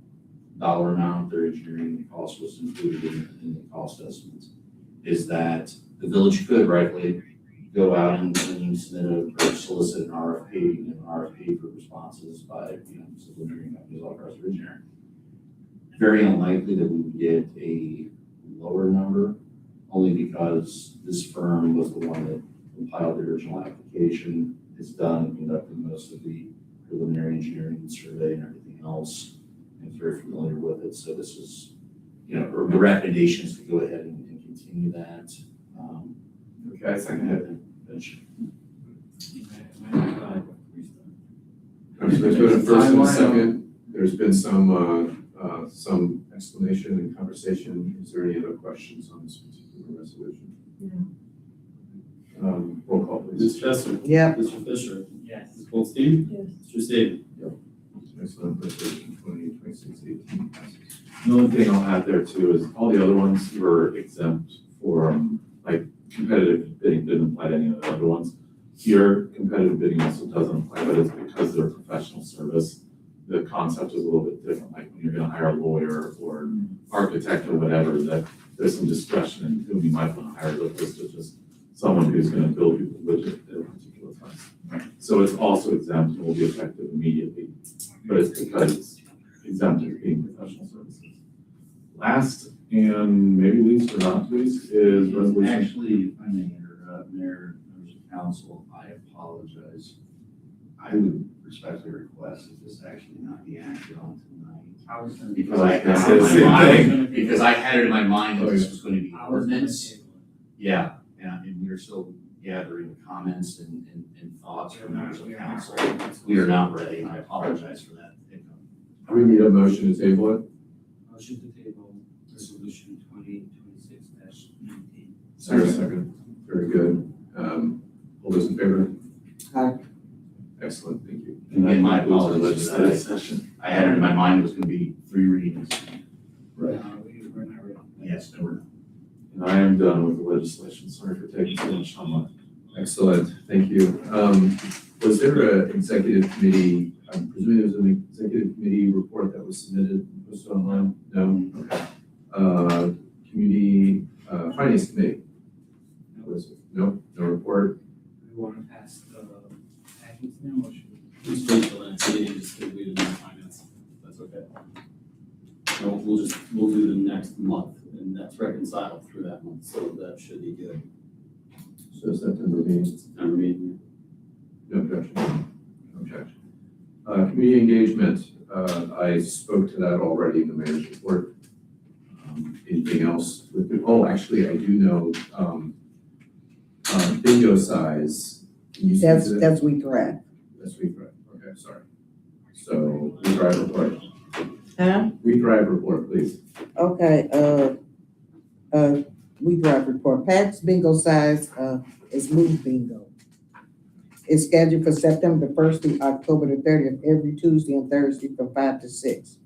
dollar amount, their engineering cost was included in the cost estimates, is that the village could rightfully go out and submit or solicit an RFP for responses by, you know, civil engineering companies all across the region. Very unlikely that we would get a lower number, only because this firm was the one that compiled the original application, is done and conducted most of the preliminary engineering and survey and everything else, and is very familiar with it. So this is, you know, the recommendation is to go ahead and continue that. Okay, I second it. So there's been a first and a second. There's been some explanation and conversation. Is there any other questions on this particular resolution? Roll call, please. Mr. Chesser? Yeah. Mr. Fisher? Yes. Ms. Goldstein? Yes. Mr. Sable? Excellent. Resolution 2026-18 passes. The only thing I'll add there too is all the other ones were exempt from, like, competitive bidding didn't apply to any of the other ones. Here, competitive bidding also doesn't apply, but it's because they're professional service. The concept is a little bit different, like when you're gonna hire a lawyer or architect or whatever, that there's some discretion in whom you might want to hire, as opposed to just someone who's gonna build you the widget at a particular time. So it's also exempt and will be effective immediately, but it's because it's exempt as being professional services. Last and maybe least or not least is resolution. Actually, if I may interrupt, Mayor, members of council, I apologize. I would respectfully request that this actually not be acted on tonight. I was gonna. Because I had Same it in my thing. mind, because I had it in my mind that this was going to be I was gonna ordinance. table it. Yeah, and we are still gathering comments and thoughts from members of council. We are not ready, and I apologize for that. Do we need a motion to table it? Motion to table resolution 2026-19. Is there a second? Very good. All those in favor? Aye. Excellent, thank you. And again, my Moves to apologies. legislative session. I had it in my mind it was going to be 3 readings. Right. We're not ready. Yes, no, we're not. And I am done with the legislation. Sorry for taking so much time on it. Excellent, thank you. Was there an executive committee I'm presuming there's an executive committee report that was submitted, posted online? No? Okay. Community, finance committee? No report? We want to pass the package now, or should we? Just wait till the next meeting, just to leave it in the finance, that's okay. No, we'll do the next month, and that's reconciled through that month, so that should be good. So September meeting? September meeting. No objection. No objection. Community engagement, I spoke to that already in the mayor's report. Anything else with it? Oh, actually, I do know, bingo size. Can you speak to that? That's We Thrive. That's We Thrive. Okay, sorry. So We Thrive report. Huh? We Thrive report, please. Okay, We Thrive report. Pat's bingo size, is Move Bingo. It's scheduled for September the 1st through October the 30th, every Tuesday and Thursday from 5 to 6.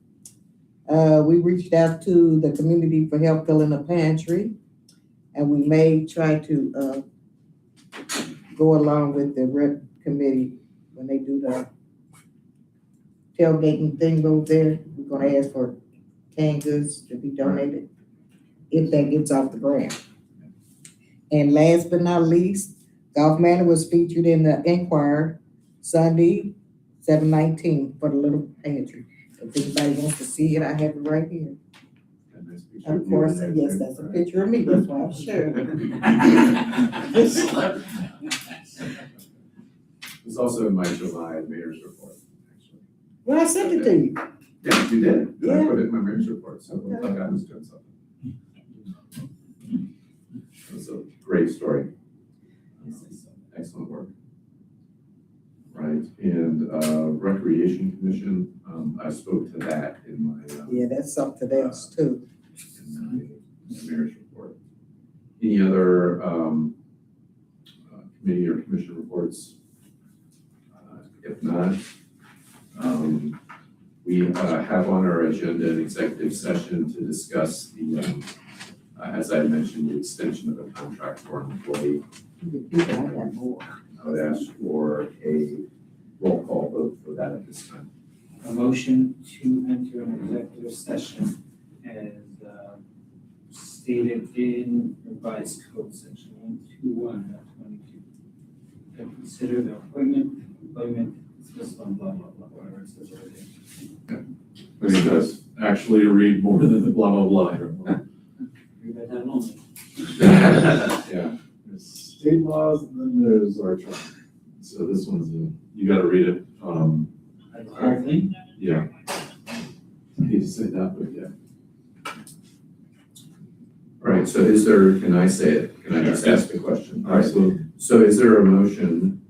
We reached out to the community for help filling the pantry, and we may try to, go along with the rep committee when they do the tailgating thing over there. We're gonna ask for canned goods to be donated if that gets off the ground. And last but not least, Golf Manor was featured in the Enquirer Sunday, 7/19 for the little pantry. If anybody wants to see it, I have it right here. Got a nice picture Of you course, in there, yes, too. that's a picture of me, that's why I'm sure. It's also in my July mayor's report, actually. Well, I sent it to you. Yeah, you did. I Yeah. put it in my mayor's report, so it looked Okay. like I was doing something. It's a great story. Excellent work. Right, and Recreation Commission, I spoke to that in my, Yeah, that's something else too. in my mayor's report. Any other committee or commission reports? If not, we have on our agenda an executive session to discuss the, as I mentioned, the extension of the contract for an employee. I got more. I would ask for a roll call vote for that at this time. A motion to enter an executive session as stated in revised code section 121.22. To consider the appointment, employment, dismissal, and blah, blah, blah, whatever it says over there. I think that's actually read more than the blah, blah, blah. Read that down only. Yeah, There's state laws and then there's our charter. So this one's, you gotta read it. The whole thing? Yeah. I hate to say that, but yeah. all right, so is there, can I say it? Can I just ask the question? All right, Absolutely. so is there a motion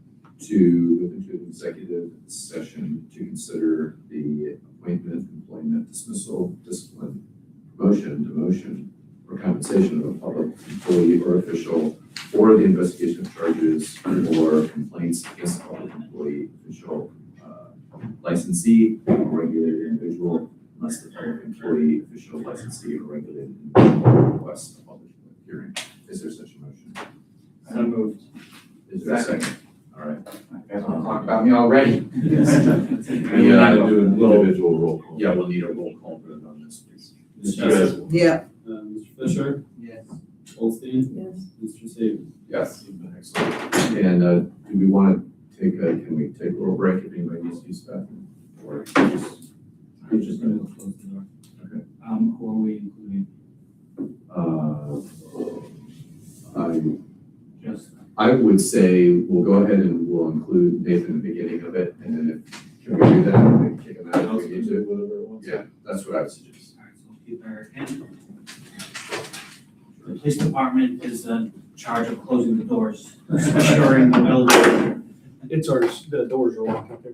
to move into an executive session to consider the appointment, employment, dismissal, discipline, promotion, demotion, or compensation of a public employee or official or the investigation of charges or complaints against a public employee, official, licensee, or regulated individual, unless the public employee, official, licensee, or regulated individual requests a public hearing? Is there such a motion? So moved. Is there a second? All right. You guys wanna talk about me already? And we gotta do an individual roll call. Yeah, we'll need a roll call vote on this, please. You guys, Yeah, Mr. Fisher, Yes. Goldstein, Yes. Mr. Saban. Yes. Excellent. And do we want to can we take a little break if anybody needs to use the bathroom? Or just, I'm just gonna close the door. Okay. Who are we including? Just. I would say we'll go ahead and we'll include Nathan in the beginning of it, and then if, can we do that, and then kick him out if we need to? whatever it wants. Yeah, that's what I would suggest. All right, so we'll keep our hand. The police department is in charge of closing the doors, securing the building. It's ours, the doors are locked up there.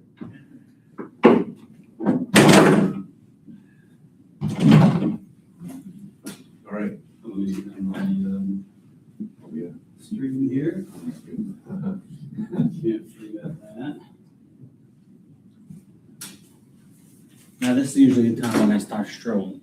All right. Yeah. Stream here, Uh-huh. can't forget that. Now, this is usually the time when I start strolling.